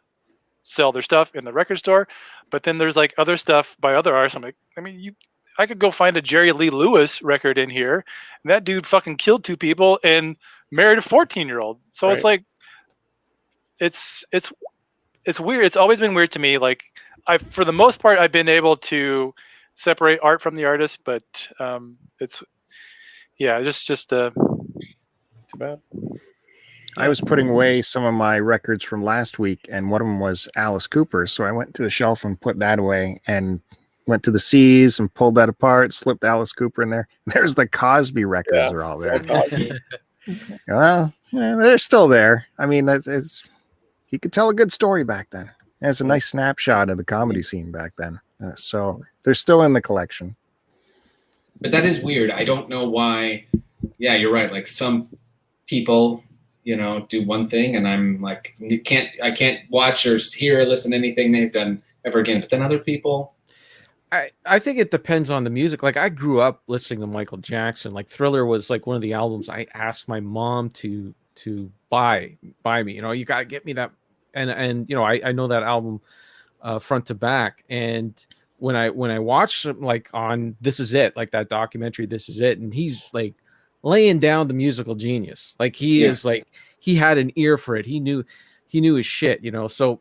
sell their stuff in the record store. But then there's other stuff by other artists. I'm like, I could go find a Jerry Lee Lewis record in here, and that dude fucking killed 2 people and married a 14-year-old. So
right.
It's weird. It's always been weird to me. For the most part, I've been able to separate art from the artist, but it's too bad.
I was putting away some of my records from last week, and one of them was Alice Cooper. So I went to the shelf and put that away, and went to the C's and pulled that apart, slipped Alice Cooper in there. There's the Cosby records are all there. Well, they're still there. He could tell a good story back then. It's a nice snapshot of the comedy scene back then. So they're still in the collection.
But that is weird. I don't know why. Yeah, you're right. Some people, do one thing, and I'm like, I can't watch or hear or listen to anything they've done ever again. But then other people.
I think it depends on the music. I grew up listening to Michael Jackson. Thriller was one of the albums I asked my mom to buy me. You got to get me that. And I know that album front to back. And when I watched him on This Is It, that documentary, This Is It, and he's laying down the musical genius. He is he had an ear for it. He knew his shit. So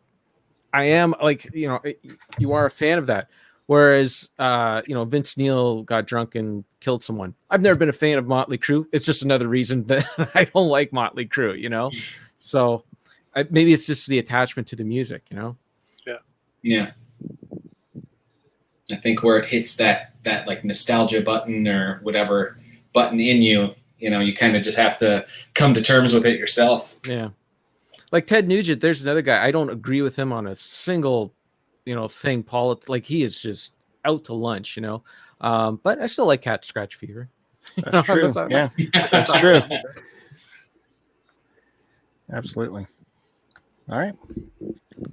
I am you are a fan of that. Whereas, Vince Neil got drunk and killed someone. I've never been a fan of Motley Crue. It's just another reason that I don't like Motley Crue, So maybe it's just the attachment to the music,
Yeah.
Yeah. I think where it hits that nostalgia button or whatever button in you, you kind of just have to come to terms with it yourself.
Yeah. Ted Nugent, there's another guy. I don't agree with him on a single thing, he is just out to lunch, but I still like Cat Scratch Fever.
That's true. Yeah, that's true. Absolutely. All right.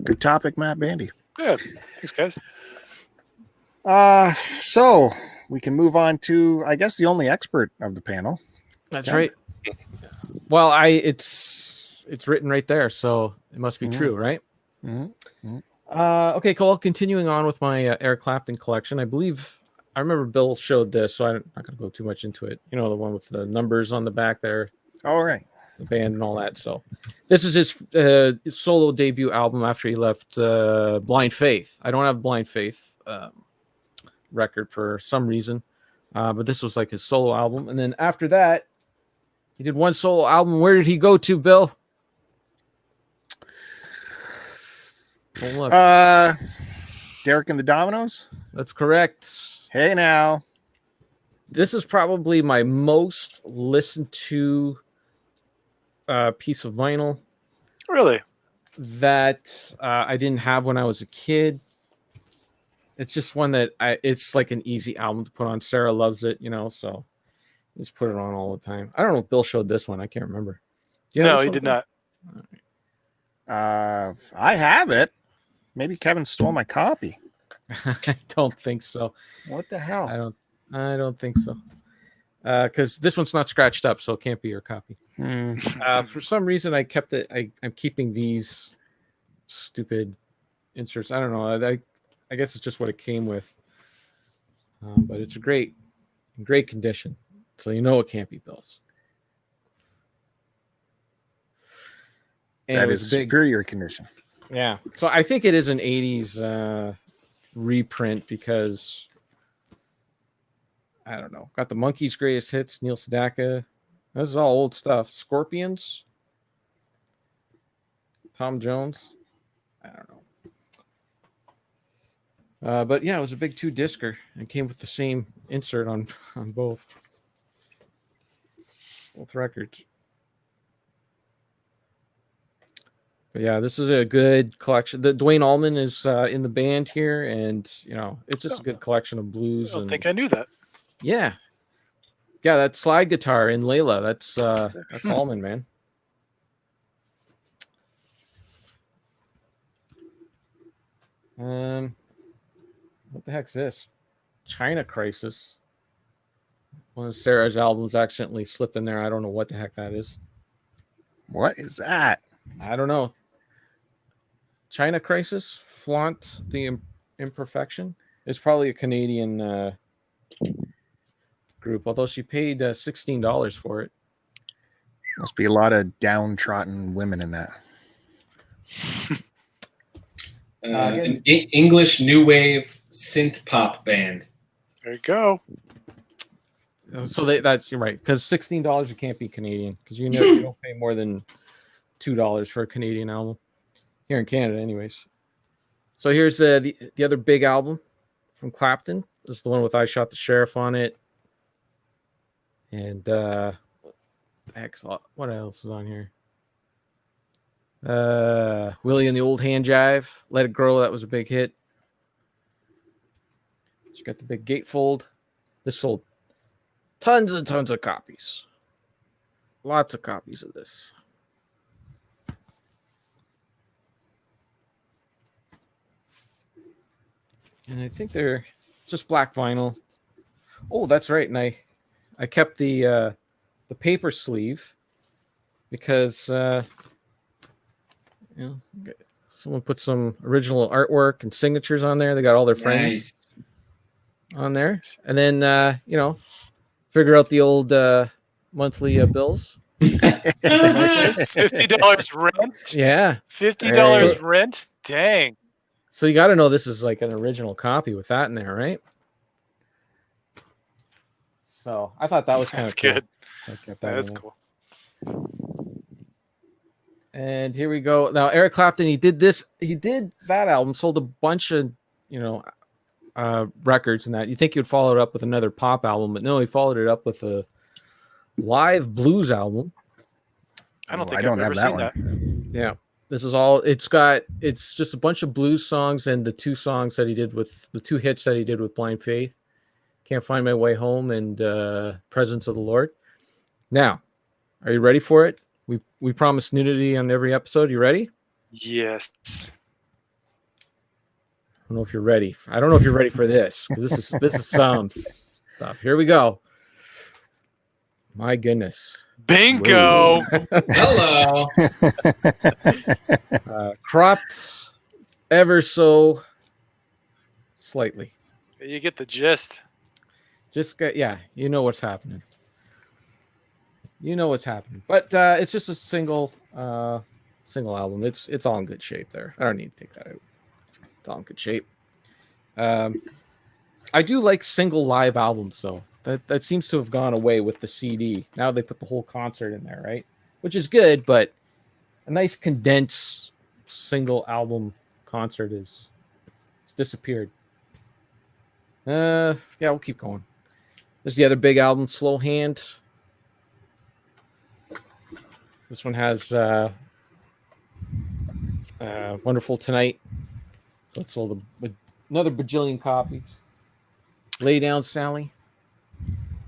Good topic, Matt Bandy.
Good. Thanks, guys.
So we can move on to, I guess, the only expert of the panel.
That's right. Well, it's written right there, so it must be true, right?
Mm-hmm. Mm-hmm.
Okay, cool. Continuing on with my Eric Clapton collection, I believe I remember Bill showed this, so I'm not going to go too much into it. The one with the numbers on the back there.
All right.
the band and all that. So this is his solo debut album after he left Blind Faith. I don't have Blind Faith record for some reason, but this was like his solo album. And then after that, he did one solo album. Where did he go to, Bill? Oh, look.
Derek and the Dominoes.
That's correct.
Hey now.
This is probably my most listened to piece of vinyl
Really?
that I didn't have when I was a kid. It's just one that it's like an easy album to put on. Sarah loves it, so just put it on all the time. I don't know if Bill showed this one. I can't remember.
No, he did not.
I have it. Maybe Kevin stole my copy.
I don't think so.
What the hell?
I don't think so. Because this one's not scratched up, so it can't be your copy. For some reason, I kept it. I'm keeping these stupid inserts. I don't know. I guess it's just what it came with. But it's in great condition, so you know it can't be Bill's. And
that is superior condition.
Yeah. So I think it is an 80s reprint because I don't know. Got the Monkees' greatest hits, Neil Sedaka. This is all old stuff. Scorpions. Tom Jones. I don't know. But yeah, it was a big 2-discer. It came with the same insert on both records. But yeah, this is a good collection. The Dwayne Allman is in the band here, and it's just a good collection of blues.
I don't think I knew that.
Yeah, that slide guitar in Layla. That's Allman, man. What the heck's this? China Crisis. One of Sarah's albums accidentally slipped in there. I don't know what the heck that is.
What is that?
I don't know. China Crisis, Flaunt the Imperfection. It's probably a Canadian group, although she paid $16 for it.
Must be a lot of downtrodden women in that.
An English new wave synth pop band.
There you go.
So that's you're right, because $16 it can't be Canadian, because you don't pay more than $2 for a Canadian album here in Canada, anyways. So here's the other big album from Clapton. This is the one with "I Shot the Sheriff" on it, and what else is on here? Willie and the Old Hand Jive, "Let It Grow." That was a big hit. You got the big gatefold. This sold tons and tons of copies. Lots of copies of this. And I think they're just black vinyl. Oh, that's right. And I kept the paper sleeve because someone put some original artwork and signatures on there. They got all their friends on there. And then figure out the old monthly bills.
$50 rent.
Yeah.
$50 rent. Dang.
So you got to know this is like an original copy with that in there, right? So I thought that was kind of
good.
Cool.
That is cool.
And here we go. Now Eric Clapton, he did that album, sold a bunch of records and that. You think you'd follow it up with another pop album, but no, he followed it up with a live blues album.
I don't think I've ever seen that.
Yeah. This is all it's just a bunch of blues songs and the two songs that he did with the two hits that he did with Blind Faith, Can't Find My Way Home and Presence of the Lord. Now, are you ready for it? We promise nudity on every episode. You ready?
Yes.
I don't know if you're ready. I don't know if you're ready for this. This is sound stuff. Here we go. My goodness.
Bingo.
Hello.
Cropped ever so slightly.
You get the gist.
You know what's happening. You know what's happening. But it's just a single album. It's all in good shape there. I don't need to take that out. It's all in good shape. I do like single live albums though. That seems to have gone away with the CD. Now they put the whole concert in there, right? Which is good, but a nice condensed single album concert it's disappeared. Yeah, we'll keep going. There's the other big album, Slow Hand. This one has Wonderful Tonight. So it sold another bajillion copies. Lay Down, Sally.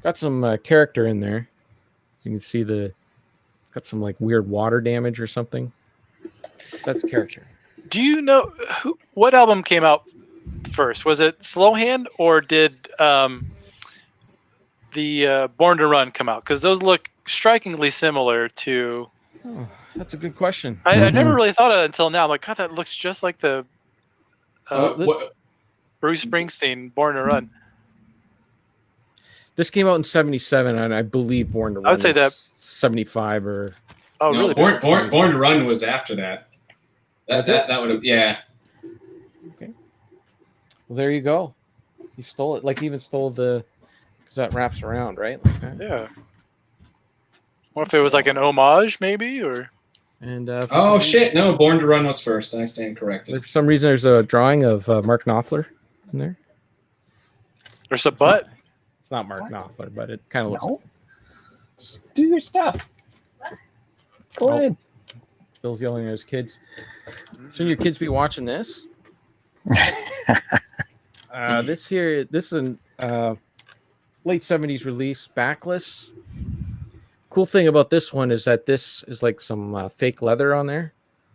Got some character in there. You can see got some like weird water damage or something. That's character.
Do you know what album came out first? Was it Slow Hand or did the Born to Run come out? Because those look strikingly similar to.
Oh, that's a good question.
I never really thought of it until now. I'm like, God, that looks just like the Bruce Springsteen Born to Run.
This came out in '77, and I believe Born to Run.
I would say that
75 or.
Oh,
no,
really?
Born to Run was after that. That would have, yeah.
Okay. Well, there you go. He stole it. Like he even stole because that wraps around, right? Like that.
Yeah. What if it was like an homage, maybe, or?
And
oh shit! No, Born to Run was first. I stand corrected.
For some reason, there's a drawing of Mark Knopfler in there.
There's a butt.
It's not Mark Knopfler, but it kind of looks.
No. Just do your stuff. Go ahead.
Bill's yelling at his kids. Shouldn't your kids be watching this? This is a late 70s release, Backless. Cool thing about this one is that this is like some fake leather on there.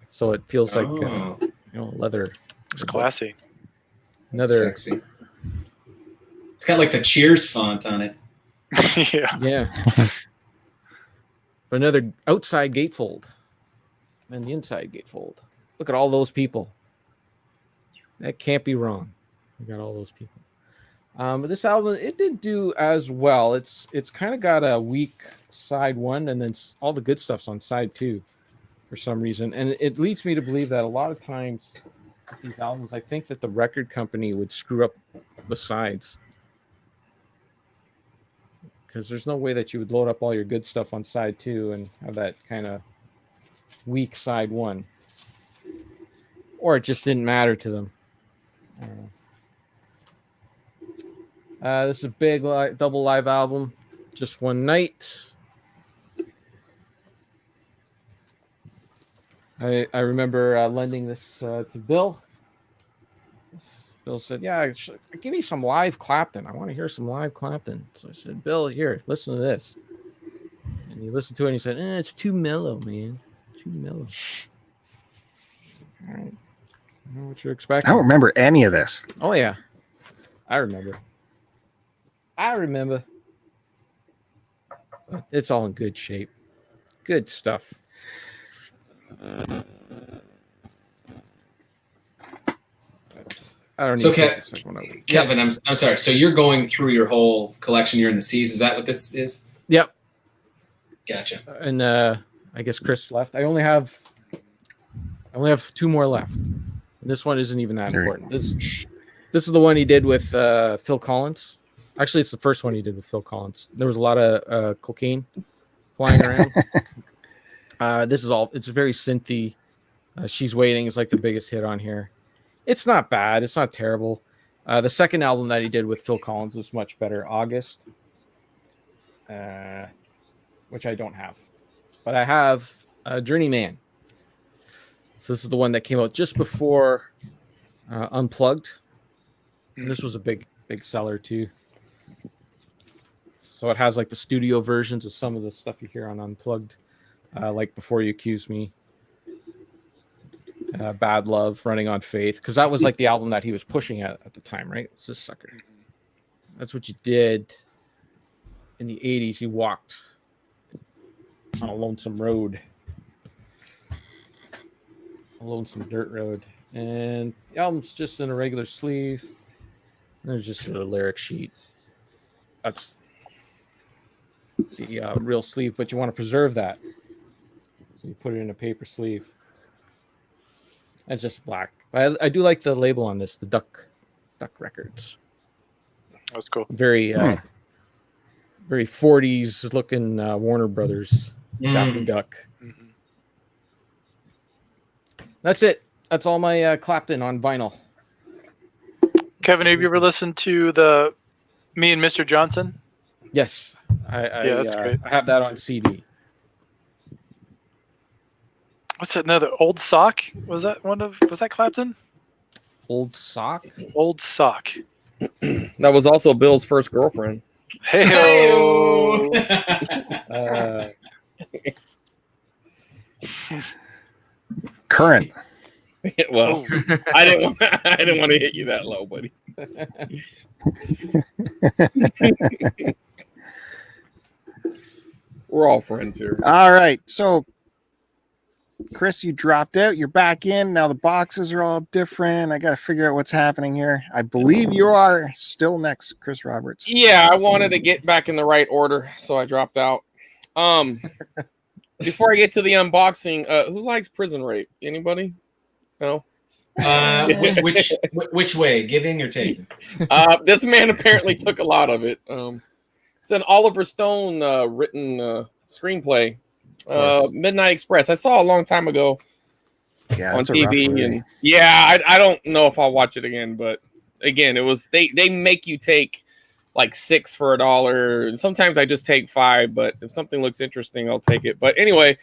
So it feels like leather.
It's classy.
Another
sexy. It's got like the Cheers font on it.
Yeah.
But another outside gatefold. And the inside gatefold. Look at all those people. That can't be wrong. We got all those people. But this album, it didn't do as well. It's kind of got a weak side one, and then all the good stuff's on side two for some reason. And it leads me to believe that a lot of times with these albums, I think that the record company would screw up the sides. Because there's no way that you would load up all your good stuff on side two and have that kind of weak side one. Or it just didn't matter to them. I don't know. This is a big double live album. Just One Night. I remember lending this to Bill. Bill said, yeah, give me some live Clapton. I want to hear some live Clapton. So I said, Bill, here, listen to this. And he listened to it and he said, it's too mellow, man. Too mellow. All right. I don't know what you're expecting.
I don't remember any of this.
Oh, yeah. I remember. It's all in good shape. Good stuff. I don't need
So,
to take the second one over.
Kevin, I'm sorry. So you're going through your whole collection. You're in the C's. Is that what this is?
Yep.
Gotcha.
And I guess Chris left. I only have two more left. And this one isn't even that important. This is the one he did with Phil Collins. Actually, it's the first one he did with Phil Collins. There was a lot of cocaine flying around. It's very synthy. She's Waiting is like the biggest hit on here. It's not bad. It's not terrible. The second album that he did with Phil Collins is much better, August, which I don't have. But I have Journeyman. So this is the one that came out just before Unplugged. And this was a big seller too. So it has like the studio versions of some of the stuff you hear on Unplugged, like Before You Accuse Me, Bad Love, Running on Faith, because that was like the album that he was pushing at the time, right? It's this sucker. That's what you did in the 80s. You walked on a lonesome road, a lonesome dirt road, and the album's just in a regular sleeve. There's just a lyric sheet. the real sleeve, but you want to preserve that. So you put it in a paper sleeve. It's just black. I do like the label on this, the Duck Records.
That's cool.
Very very 40s looking Warner Brothers Daffy Duck.
Mm-hmm.
That's it. That's all my Clapton on vinyl.
Kevin, have you ever listened to the Me and Mr. Johnson?
Yes.
Yeah, that's great.
I have that on CD.
What's that? Another Old Sock? Was that Clapton?
Old Sock?
Old Sock.
That was also Bill's first girlfriend.
Hey-o.
Current.
Well, I didn't want to hit you that low, buddy. We're all friends here.
All right. So, Chris, you dropped out. You're back in. Now the boxes are all different. I got to figure out what's happening here. I believe you are still next, Chris Roberts.
Yeah, I wanted to get back in the right order, so I dropped out. Before I get to the unboxing, who likes Prison Rape? Anybody? No.
Which way, giving or taking?
This man apparently took a lot of it. It's an Oliver Stone written screenplay. Midnight Express. I saw a long time ago on TV, and yeah, I don't know if I'll watch it again. But again, it was they make you take like 6 for $1, and sometimes I just take 5. But if something looks interesting, I'll take it. But anyway,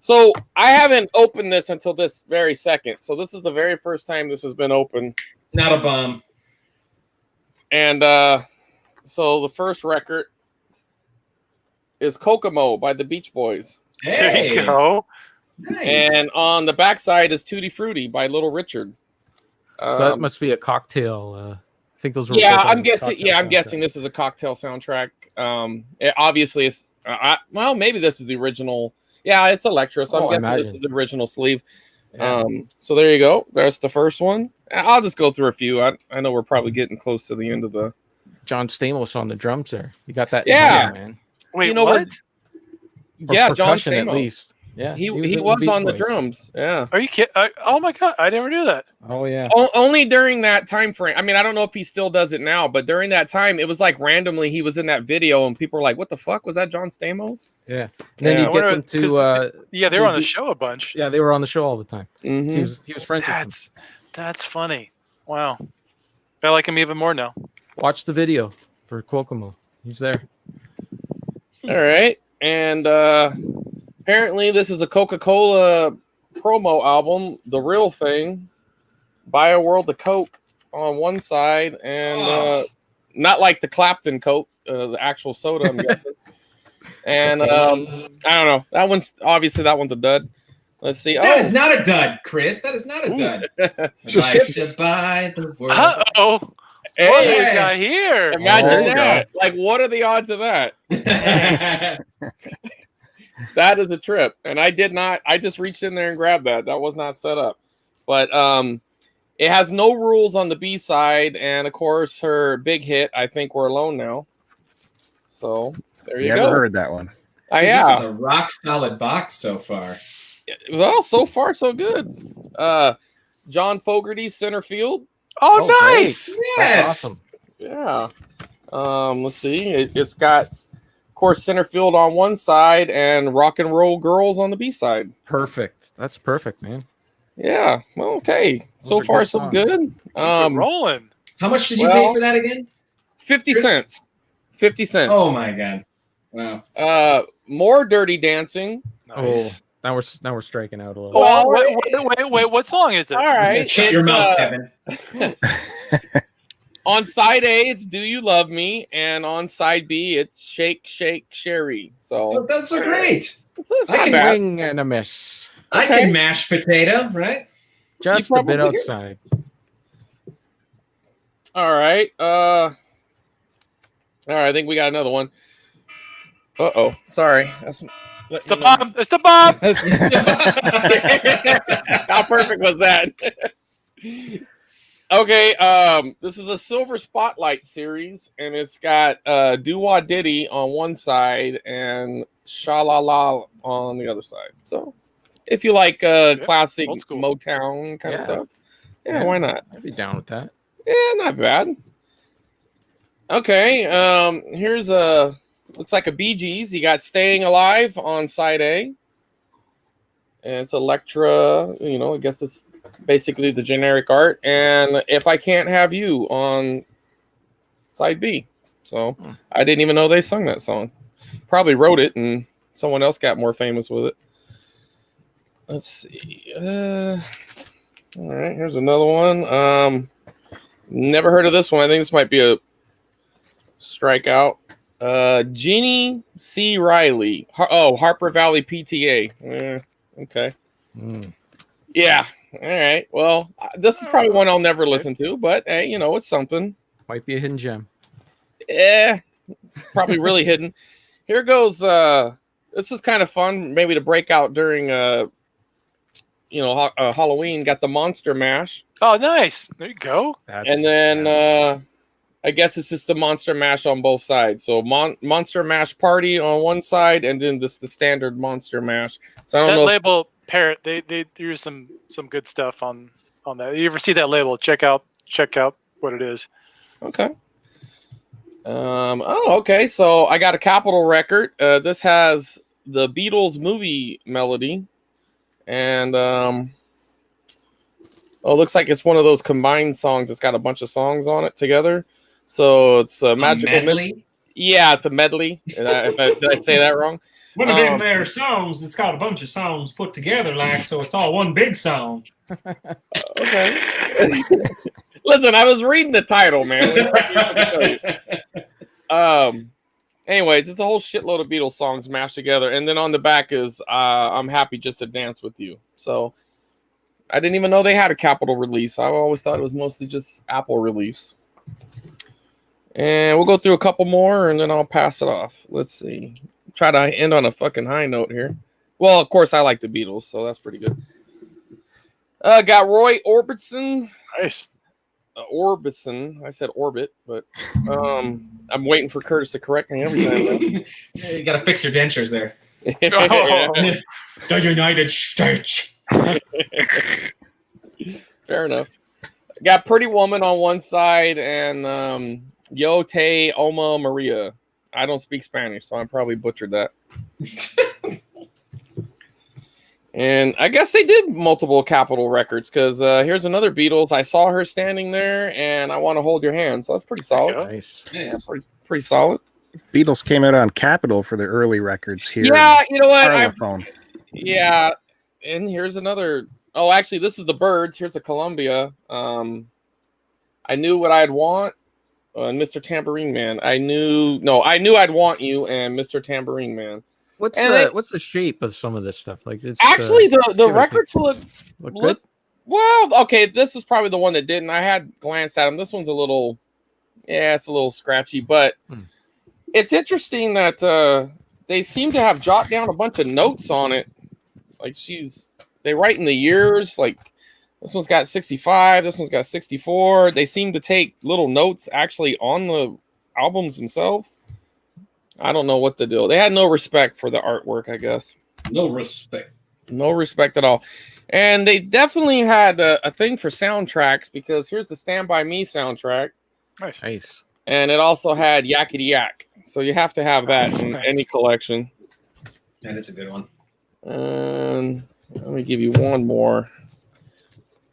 so I haven't opened this until this very second. So this is the very first time this has been opened.
Not a bomb.
And so the first record is Kokomo by the Beach Boys.
There you go.
Nice.
And on the backside is Tutti Frutti by Little Richard.
So that must be a cocktail. I think those were.
Yeah, I'm guessing. Yeah, I'm guessing this is a cocktail soundtrack. It obviously is. Well, maybe this is the original. Yeah, it's Electra, so I'm guessing this is the original sleeve.
Yeah.
So there you go. There's the first one. I'll just go through a few. I know we're probably getting close to the end of the.
John Stamos on the drums there. You got that?
Yeah,
man.
Wait,
you know
what?
Yeah, John
Percussion
Stamos.
at least. Yeah,
he was on the drums. Yeah.
Are you kidding? Oh my god, I never knew that.
Oh yeah.
Only during that time frame. I mean, I don't know if he still does it now, but during that time, it was like randomly he was in that video, and people were like, "What the fuck was that, John Stamos?"
Yeah. And then you get them to.
Yeah, they were on the show a bunch.
Yeah, they were on the show all the time.
Mm-hmm.
He was friends with them.
That's funny. Wow, I like him even more now.
Watch the video for Kokomo. He's there.
All right, and apparently this is a Coca-Cola promo album, The Real Thing, Buy a World of Coke on one side, and not like the Clapton Coke, the actual soda, I'm guessing. And I don't know. That one's a dud. Let's see.
That is not a dud, Chris. That is not a dud. Like to buy the world.
Uh-oh.
Hey,
What do we got here?
Imagine that. Like, what are the odds of that? That is a trip. And I just reached in there and grabbed that. That was not set up. But it has No Rules on the B side. And of course, her big hit, I Think We're Alone Now. So there you go.
Never heard that one.
Yeah.
This is a rock solid box so far.
Well, so far, so good. John Fogerty's Center Field.
Oh, nice.
Yes.
That's awesome.
Yeah. Let's see. It's got, of course, Center Field on one side and Rock and Roll Girls on the B side.
Perfect. That's perfect, man.
Yeah. Well, okay. So far, so good.
Rolling.
How much did you pay for that again?
50
Chris?
cents. 50 cents.
Oh my god. Wow.
More Dirty Dancing.
Nice.
Now we're striking out a little.
Well, wait. What song is it?
All right.
Shut your mouth, Kevin.
On side A, it's Do You Love Me, and on side B, it's Shake, Shake, Sherry. So
That's so great.
it's
I
not
can
bad.
Wing and a miss.
I can mash potato, right?
Just
You
a bit
probably
outside.
All right. All right, I think we got another one. Uh-oh. Sorry. It's
the bomb. It's the bomb.
How perfect was that? Okay, this is a Silver Spotlight series, and it's got Doo Wah Diddy on one side and Sha La La on the other side. So, if you like classic
old school.
Motown kind of
Yeah.
stuff, yeah, why not?
I'd be down with that.
Yeah, not bad. Okay, here's looks like a Bee Gees. You got Staying Alive on side A. And it's Electra, you know, I guess it's basically the generic art. And If I Can't Have You on side B. So I didn't even know they sung that song. Probably wrote it and someone else got more famous with it. Let's see. All right, here's another one. Never heard of this one. I think this might be a strikeout. Jeannie C. Riley. Harper Valley PTA. Okay. Yeah. All right. Well, this is probably one I'll never listen to, but hey, you know, it's something.
Might be a hidden gem.
Yeah. It's probably really hidden. Here goes. This is kind of fun, maybe to break out during Halloween. Got the Monster Mash.
Oh, nice. There you go.
And then I guess it's just the Monster Mash on both sides. So Monster Mash Party on one side, and then just the standard Monster Mash. So I don't
that
know.
Label Parrot, they use some good stuff on that. You ever see that label? Check out what it is.
Okay. Okay. So I got a Capitol record. This has the Beatles movie melody, and looks like it's one of those combined songs. It's got a bunch of songs on it together. So it's a magical
medley.
Yeah, it's a medley. Did I say that wrong?
One of them there songs, it's got a bunch of songs put together, like, so it's all one big song.
Okay. Listen, I was reading the title, man. Anyways, it's a whole shitload of Beatles songs mashed together, and then on the back is "I'm Happy Just to Dance with You." So I didn't even know they had a Capitol release. I always thought it was mostly just Apple release. And we'll go through a couple more, and then I'll pass it off. Let's see. Try to end on a fucking high note here. Well, of course, I like the Beatles, so that's pretty good. Got Roy Orbison.
Nice.
Orbison. I said Orbit, but I'm waiting for Curtis to correct me every time.
You got to fix your dentures there.
The United States.
Fair enough. Got Pretty Woman on one side and Yo Te Oma Maria. I don't speak Spanish, so I probably butchered that. And I guess they did multiple Capitol records because here's another Beatles. I saw her standing there, and I want to hold your hand. So that's pretty solid.
Nice.
Yeah, pretty solid.
Beatles came out on Capitol for the early records here.
Yeah, you know what?
Parlophone.
Yeah, and here's another. Oh, actually, this is the Birds. Here's a Columbia. I Knew What I'd Want. And Mr. Tambourine Man. I knew I'd Want You and Mr. Tambourine Man.
What's the shape of some of this stuff? Like it's
actually the records look
good.
Well, okay, this is probably the one that didn't. I had glanced at them. This one's it's a little scratchy, but it's interesting that they seem to have jotted down a bunch of notes on it. Like they write in the years, like this one's got 65, this one's got 64. They seem to take little notes actually on the albums themselves. I don't know what the deal. They had no respect for the artwork, I guess.
No respect.
No respect at all. And they definitely had a thing for soundtracks because here's the Stand By Me soundtrack.
Nice.
And it also had Yakety Yak. So you have to have that in any collection.
That is a good one.
Let me give you one more.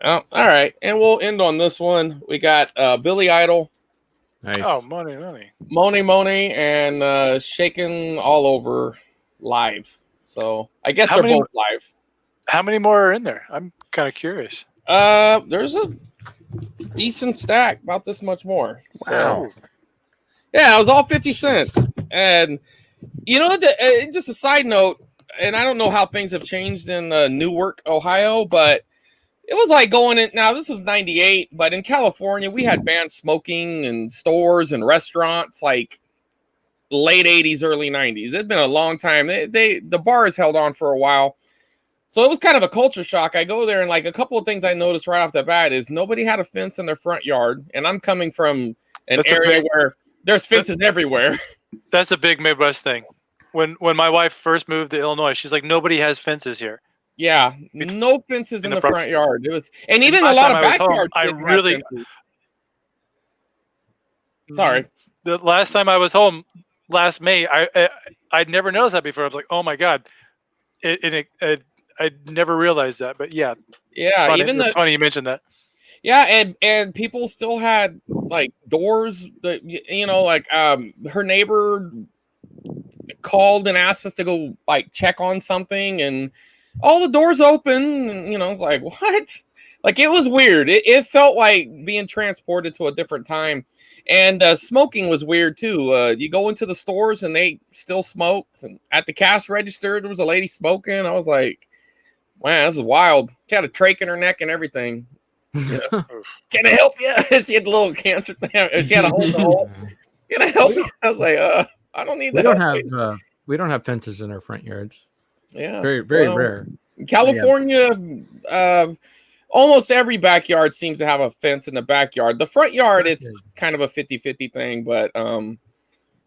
Oh, all right. And we'll end on this one. We got Billy Idol.
Nice.
Oh, money.
Money, and Shaken All Over live. So I guess they're both live.
How many more are in there? I'm kind of curious.
There's a decent stack, about this much more.
Wow.
So, yeah, it was all 50 cents. And you know, just a side note, and I don't know how things have changed in Newark, Ohio, but it was like going in. Now, this is 98, but in California, we had banned smoking in stores and restaurants like late 80s, early 90s. It's been a long time. The bars held on for a while. So it was kind of a culture shock. I go there and like a couple of things I noticed right off the bat is nobody had a fence in their front yard. And I'm coming from an area where there's fences everywhere.
That's a big Midwest thing. When my wife first moved to Illinois, she's like, nobody has fences here.
Yeah, no fences in the front yard. It was, and even a
last
lot
time
of
I was home,
backyards.
I
didn't have
really-
fences. Sorry.
The last time I was home last May, I'd never noticed that before. I was like, oh my god, I never realized that. But yeah,
Yeah,
funny.
even
It's funny you mentioned that.
Yeah, and people still had like doors that like her neighbor called and asked us to go like check on something, and all the doors open, and it's like, what? Like, it was weird. It felt like being transported to a different time. And smoking was weird too. You go into the stores and they still smoked, and at the cash register there was a lady smoking. I was like, man, this is wild. She had a trach in her neck and everything. Can I help you? She had a little cancer thing. She had a hole. Can I help you? I was like, I don't need that.
We don't have fences in our front yards.
Yeah,
Very rare.
California, almost every backyard seems to have a fence in the backyard. The front yard, it's kind of a 50-50 thing, but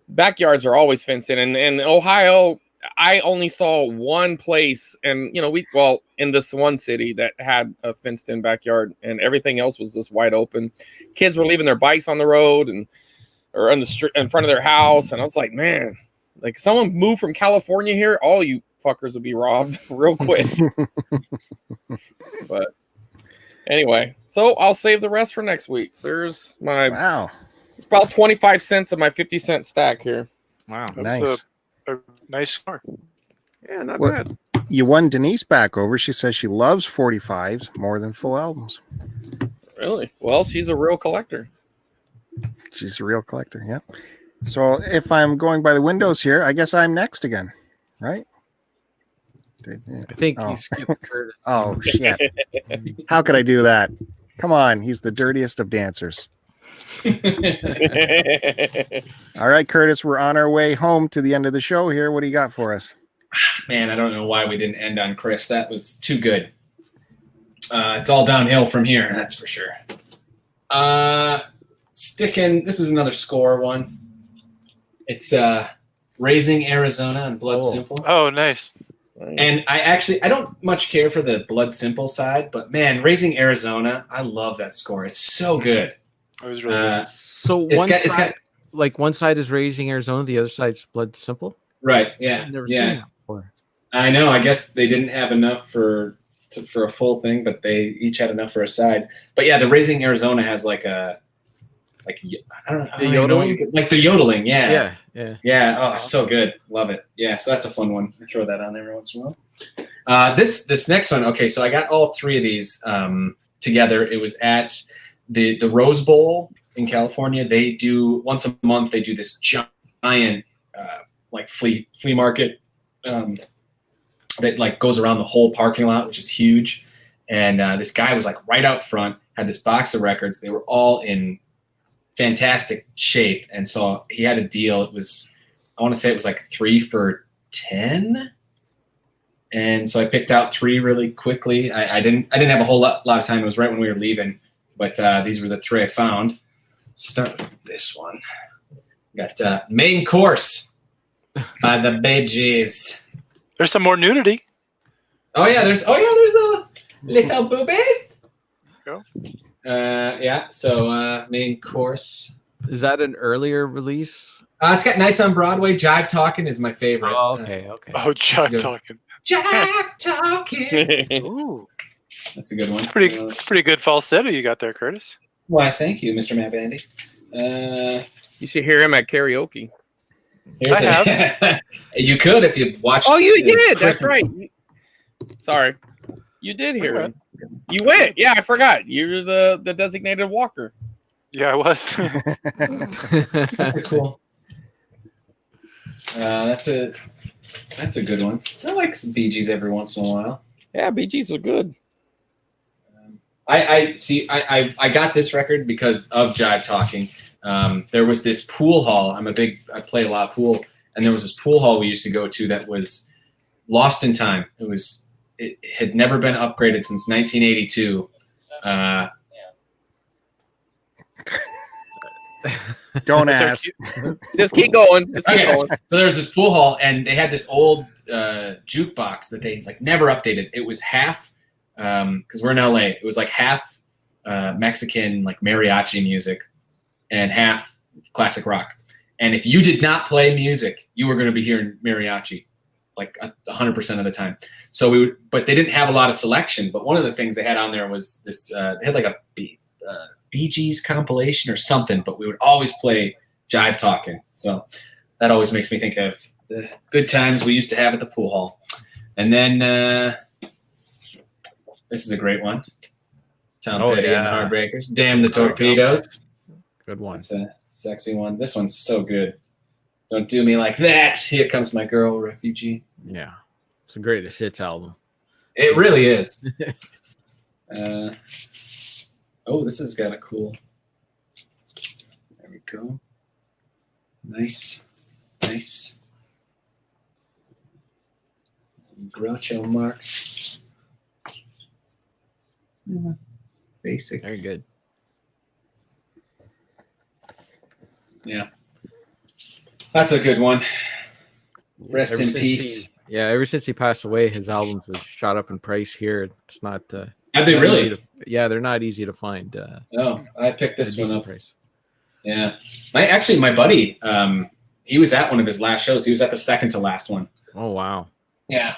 backyards are always fenced in. And in Ohio, I only saw one place, and in this one city that had a fenced-in backyard, and everything else was just wide open. Kids were leaving their bikes on the road or on the street in front of their house, and I was like, man, like someone moved from California here, all you fuckers would be robbed real quick. But anyway, so I'll save the rest for next week. There's my It's about 25 cents of my 50-cent stack here.
Wow,
nice.
A nice score.
Yeah, not bad.
You won Denise back over. She says she loves 45s more than full albums.
Really? Well, she's a real collector.
She's a real collector, yeah. So if I'm going by the windows here, I guess I'm next again, right?
I think you skipped Curtis.
Oh, shit. How could I do that? Come on. He's the dirtiest of dancers. All right, Curtis, we're on our way home to the end of the show here. What do you got for us?
Man, I don't know why we didn't end on Chris. That was too good. It's all downhill from here, that's for sure. This is another score one. It's Raising Arizona and Blood Simple.
Oh, nice.
And I don't much care for the Blood Simple side, but man, Raising Arizona, I love that score. It's so good.
It was really good.
So one side is Raising Arizona, the other side's Blood Simple.
Right. Yeah.
I've never seen that before.
I know. I guess they didn't have enough for a full thing, but they each had enough for a side. But yeah, the Raising Arizona has I don't know.
The yodeling?
Like the yodeling. Yeah.
Yeah.
Oh, so good. Love it. Yeah. So that's a fun one. I throw that on every once in a while. This next one. Okay. So I got all three of these together. It was at the Rose Bowl in California. They do once a month. They do this giant flea market that like goes around the whole parking lot, which is huge. And this guy was like right out front, had this box of records. They were all in fantastic shape, and so he had a deal. I want to say it was like 3 for $10, and so I picked out 3 really quickly. I didn't have a whole lot of time. It was right when we were leaving, but these were the 3 I found. Let's start with this one. We got Main Course by the Bee Gees.
There's some more nudity.
There's the little boobies.
Go.
So Main Course.
Is that an earlier release?
It's got Nights on Broadway. Jive Talking is my favorite.
Oh, okay.
Oh, Jive Talking.
Jive Talking.
Ooh,
that's a good one.
Pretty good falsetto you got there, Curtis.
Why, thank you, Mr. Matt Bandy.
You should hear him at karaoke.
I have.
You could if you watched.
Oh, you did. That's right. Sorry. You did hear him. You went. Yeah, I forgot. You're the designated walker.
Yeah, I was.
That's cool. That's a good one. I like some Bee Gees every once in a while.
Yeah, Bee Gees are good.
I got this record because of Jive Talking. There was this pool hall. I play a lot of pool, and there was this pool hall we used to go to that was Lost in Time. It was it had never been upgraded since 1982.
Don't
It's our
ask.
Just keep going. Just keep
Okay.
going.
So there was this pool hall, and they had this old jukebox that they like never updated. It was half because we're in LA. It was like half Mexican like mariachi music and half classic rock. And if you did not play music, you were going to be hearing mariachi like 100% of the time. So we would, but they didn't have a lot of selection. But one of the things they had on there was this. They had like a Bee Gees compilation or something. But we would always play Jive Talking. So that always makes me think of the good times we used to have at the pool hall. And then this is a great one. Tom Petty and the Heartbreakers. Damn the Torpedoes.
Good one.
That's a sexy one. This one's so good. Don't do me like that. Here comes my girl, refugee.
Yeah. It's the greatest hits album.
It really is. Oh, this is kind of cool. There we go. Nice. Nice. Groucho Marx. Basic.
Very good.
Yeah. That's a good one. Rest
Ever
in
since
peace.
Ever since he passed away, his albums have shot up in price here. It's not.
Have they
not
really?
easy to- they're not easy to find.
Oh, I picked this
at a
one
decent
up.
price.
Yeah. My buddy, he was at one of his last shows. He was at the second to last one.
Oh wow.
Yeah.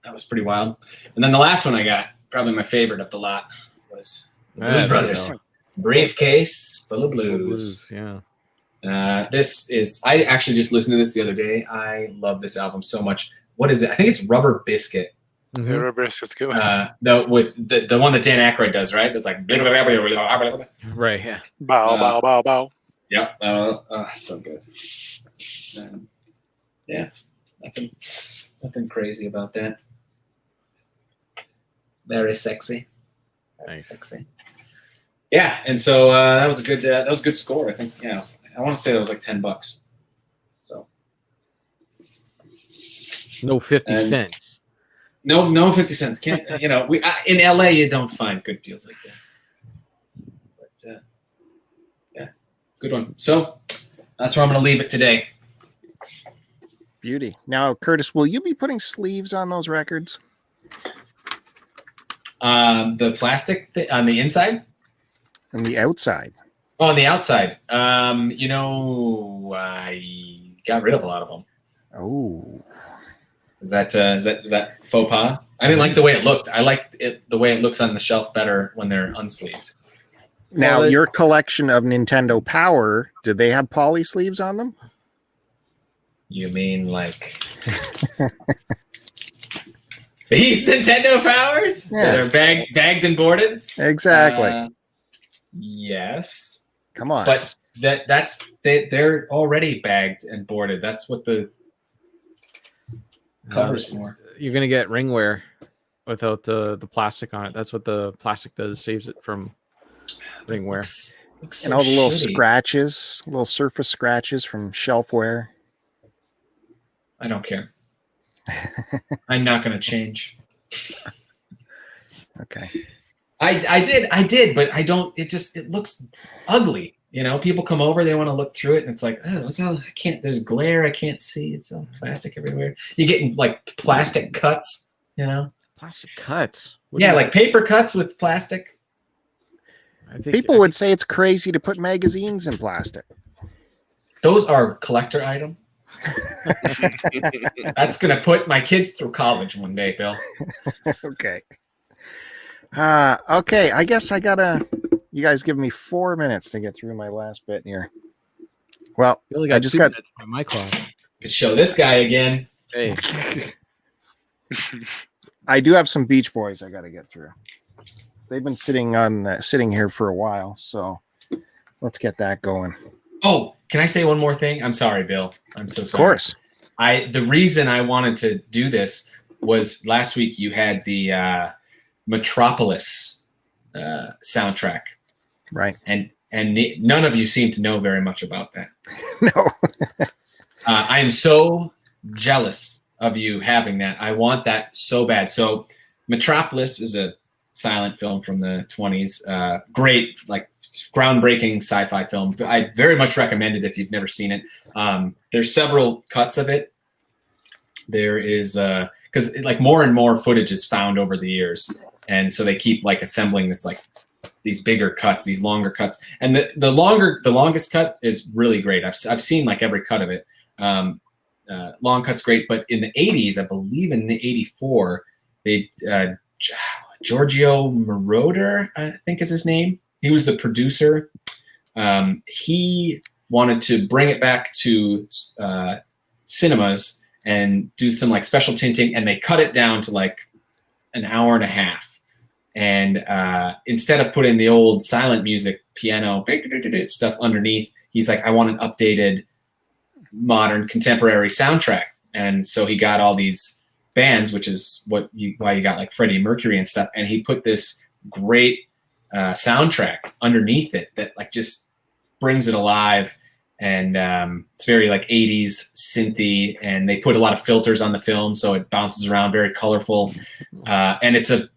That was pretty wild. And then the last one I got, probably my favorite of the lot, was the Blues
there you
Brothers.
go.
Briefcase full of blues.
Yeah.
This is, I actually just listened to this the other day. I love this album so much. What is it? I think it's Rubber Biscuit.
Mhm.
Yeah, Rubber Biscuit's good.
With the one that Dan Aykroyd does, right? That's like
Right. Yeah.
Bow, bow, bow, bow.
Yep. So good. Yeah. Nothing crazy about that. Very sexy. Very
Nice.
sexy. Yeah, and so that was a good score. I think. Yeah, I want to say that was like $10. So
No 50
And-
cents.
no 50 cents. Can't we in LA you don't find good deals like that. But yeah, good one. So that's where I'm going to leave it today.
Beauty. Now, Curtis, will you be putting sleeves on those records?
The plastic on the inside.
On the outside?
Oh, on the outside. I got rid of a lot of them.
Oh.
Is that faux pas? I didn't like the way it looked. I like it the way it looks on the shelf better when they're unsleeved.
Now,
Well,
your collection of Nintendo Power, did they have poly sleeves on them?
You mean like these Nintendo Powers
Yeah.
that are bagged and boarded?
Exactly.
Yes,
Come on.
but they're already bagged and boarded. That's what the cover's for.
You're gonna get ringwear without the plastic on it. That's what the plastic does. Saves it from ringwear.
Looks
And
so
all the little
shitty.
scratches, little surface scratches from shelf wear.
I don't care. I'm not going to change.
Okay.
I did, but I don't. It looks ugly. People come over, they want to look through it, and it's like, oh, I can't. There's glare, I can't see. It's all plastic everywhere. You're getting like plastic cuts.
Plastic cuts. What do
Yeah,
you-
like paper cuts with plastic.
I think
People would say it's crazy to put magazines in plastic.
Those are collector item. That's gonna put my kids through college one day, Bill.
Okay. Okay. I guess you guys give me 4 minutes to get through my last bit here. Well,
You only
I
got
just
2
got-
minutes on my clock.
Could show this guy again.
Hey,
I do have some Beach Boys I got to get through. They've been sitting here for a while, so let's get that going.
Oh, can I say one more thing? I'm sorry, Bill. I'm so
Of
sorry.
course.
The reason I wanted to do this was last week you had the Metropolis soundtrack,
Right.
and none of you seem to know very much about that.
No.
I am so jealous of you having that. I want that so bad. So Metropolis is a silent film from the 20s. Great, like groundbreaking sci-fi film. I very much recommend it if you've never seen it. There's several cuts of it. There is because like more and more footage is found over the years, and so they keep like assembling this like these bigger cuts, these longer cuts, and the longest cut is really great. I've seen like every cut of it. Long cut's great, but in the 80s, I believe in the 84, they Giorgio Moroder, I think is his name. He was the producer. He wanted to bring it back to cinemas and do some like special tinting, and they cut it down to like an hour and a half. And instead of putting the old silent music, piano stuff underneath, he's like, I want an updated, modern, contemporary soundtrack. And so he got all these bands, which is why you got like Freddie Mercury and stuff. And he put this great soundtrack underneath it that like just brings it alive. And it's very like 80s synthy, and they put a lot of filters on the film, so it bounces around, very colorful. And it's a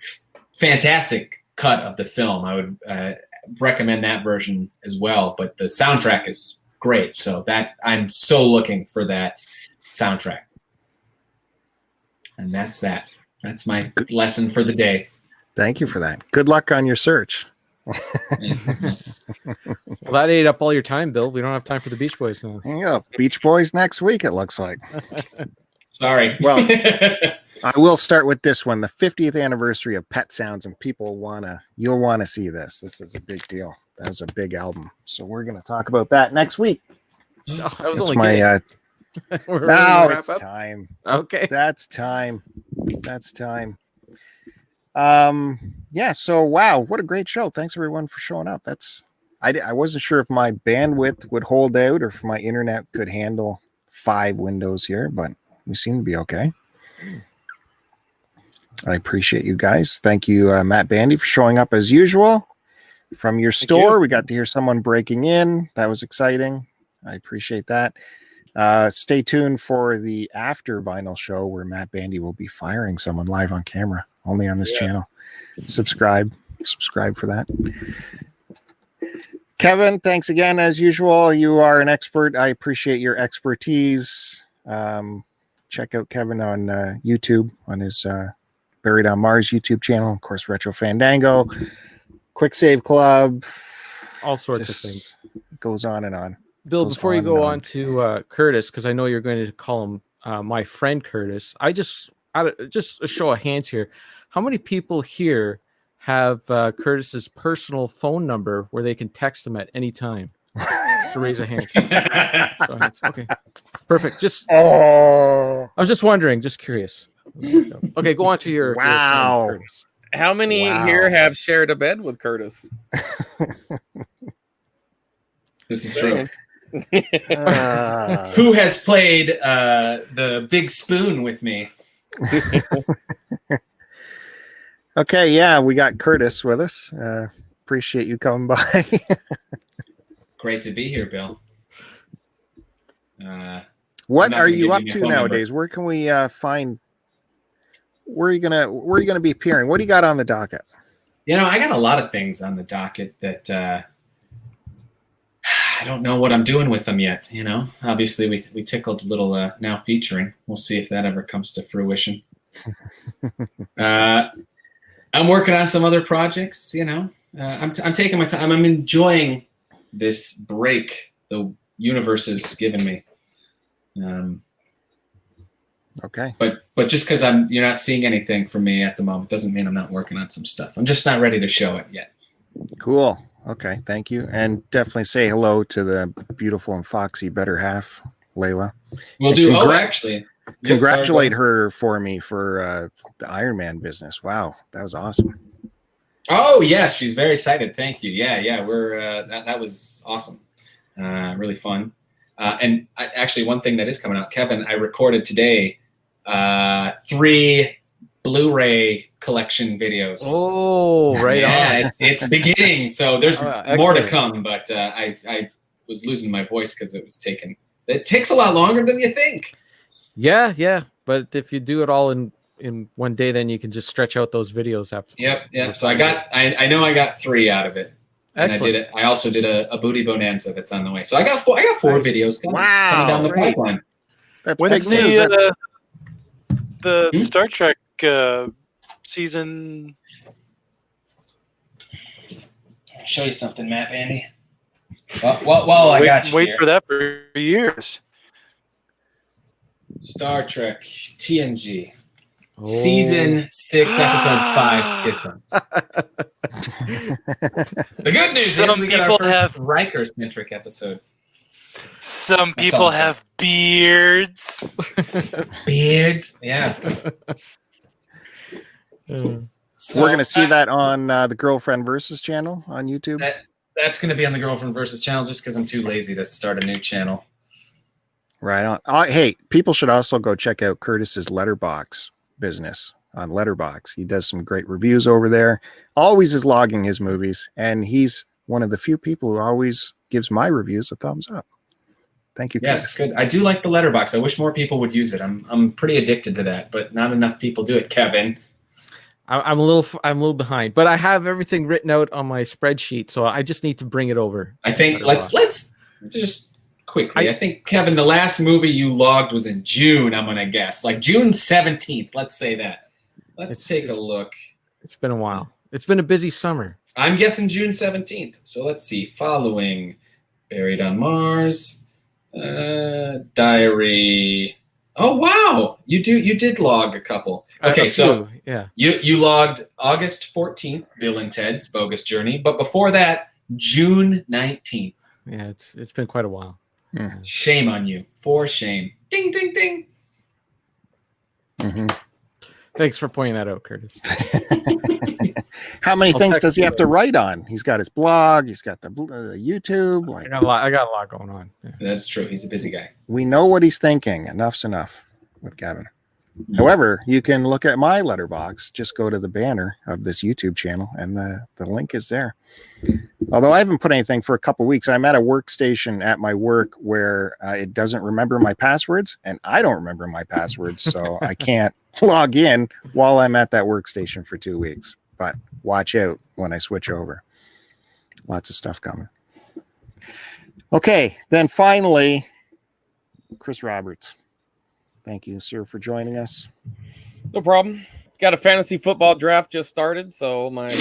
fantastic cut of the film. I would recommend that version as well, but the soundtrack is great. So that I'm so looking for that soundtrack. And that's that. That's my lesson for the day.
Thank you for that. Good luck on your search.
Well, that ate up all your time, Bill. We don't have time for the Beach Boys now.
Yeah, Beach Boys next week, it looks like.
Sorry.
Well, I will start with this one, the 50th anniversary of Pet Sounds, and you'll want to see this. This is a big deal. That was a big album. So we're going to talk about that next week. It's my now it's time.
Okay.
That's time. Yeah, so wow, what a great show. Thanks everyone for showing up. I wasn't sure if my bandwidth would hold out or if my internet could handle 5 windows here, but we seem to be okay. I appreciate you guys. Thank you, Matt Bandy, for showing up as usual from your store. We got to hear someone breaking in. That was exciting. I appreciate that. Stay tuned for the after vinyl show where Matt Bandy will be firing someone live on camera, only on this channel. Subscribe for that. Kevin, thanks again as usual. You are an expert. I appreciate your expertise. Check out Kevin on YouTube, on his Buried on Mars YouTube channel, of course, Retro Fandango, Quick Save Club,
all sorts of things.
Goes on and on.
Bill, before you go on to Curtis, because I know you're going to call him my friend Curtis, just a show of hands here. How many people here have Curtis's personal phone number where they can text him at any time? So raise a hand. Okay, perfect. I was just wondering, just curious. Okay, go on to your
wow.
Your friend, Curtis.
How many here have shared a bed with Curtis?
This is true. Who has played the big spoon with me?
Okay, yeah, we got Curtis with us. Appreciate you coming by.
Great to be here, Bill.
What are you up to nowadays? Where can we find? Where are you gonna be appearing? What do you got on the docket?
I got a lot of things on the docket that I don't know what I'm doing with them yet. Obviously we tickled a little now featuring. We'll see if that ever comes to fruition. I'm working on some other projects. I'm taking my time. I'm enjoying this break the universe has given me.
Okay.
But just because you're not seeing anything from me at the moment doesn't mean I'm not working on some stuff. I'm just not ready to show it yet.
Cool. Okay. Thank you. And definitely say hello to the beautiful and foxy better half, Layla.
We'll do. Actually,
congratulate her for me for the Iron Man business. Wow. That was awesome.
Oh yes. She's very excited. Thank you. Yeah. We're, that was awesome. Really fun. And actually one thing that is coming out, Kevin, I recorded today 3 Blu-ray collection videos.
Oh, right on.
It's beginning, so there's more to come. But I was losing my voice because it takes a lot longer than you think.
Yeah, but if you do it all in in one day, then you can just stretch out those videos after.
Yep. So I know I got 3 out of it. And
Excellent.
I also did a booty bonanza that's on the way. So I got 4 videos coming down the
Great.
pipeline.
That's
When's
big news.
the Star Trek season?
I'll show you something, Matt Bandy. Well, I got you
Wait
here.
for that for years.
Star Trek TNG.
Oh.
Season 6, episode 5, Schisms. The good news is we got our first Riker-centric episode.
Some people have beards.
Beards, yeah. So,
We're going to see that on the Girlfriend Versus channel on YouTube.
That's going to be on the Girlfriend Versus channel just because I'm too lazy to start a new channel.
Right on. Hey, people should also go check out Curtis's Letterbox business on Letterbox. He does some great reviews over there. Always is logging his movies, and he's one of the few people who always gives my reviews a thumbs up. Thank you,
Yes,
Curtis.
good. I do like the Letterbox. I wish more people would use it. I'm pretty addicted to that, but not enough people do it. Kevin,
I'm a little behind, but I have everything written out on my spreadsheet, so I just need to bring it over.
I think let's just quickly. I think Kevin, the last movie you logged was in June. I'm gonna guess like June 17th. Let's say that. Let's take a look.
It's been a while. It's been a busy summer.
I'm guessing June 17th. So let's see. Following Buried on Mars, Diary. Oh wow, you did log a couple. Okay, so
yeah,
you logged August 14th, Bill and Ted's Bogus Journey, but before that, June 19th.
Yeah, it's been quite a while.
Shame on you. For shame. Ding ding ding.
Mm-hmm.
Thanks for pointing that out, Curtis.
How many things does he have to write on? He's got his blog. He's got the YouTube. Like,
I got a lot going on. Yeah.
That's true. He's a busy guy.
we know what he's thinking. Enough's enough with Kevin. However, you can look at my Letterbox. Just go to the banner of this YouTube channel, and the link is there. Although I haven't put anything for a couple weeks. I'm at a workstation at my work where it doesn't remember my passwords, and I don't remember my passwords, so I can't log in while I'm at that workstation for 2 weeks. But watch out when I switch over. Lots of stuff coming. Okay, then finally, Chris Roberts. Thank you, sir, for joining us.
No problem. Got a fantasy football draft just started, so my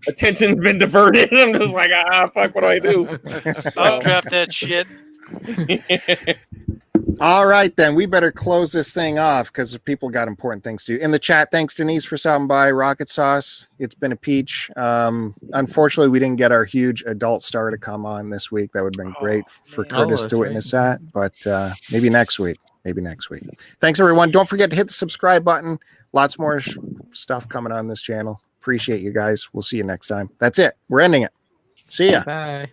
attention's been diverted. I'm just like, fuck, what do I do?
I'll draft that shit.
All right, then we better close this thing off because people got important things to do. In the chat, thanks Denise for stopping by. Rocket Sauce, it's been a peach. Unfortunately, we didn't get our huge adult star to come on this week. That would have been great for Curtis to witness that, but maybe next week. Thanks, everyone. Don't forget to hit the subscribe button. Lots more stuff coming on this channel. Appreciate you guys. We'll see you next time. That's it. We're ending it. See ya.
Bye.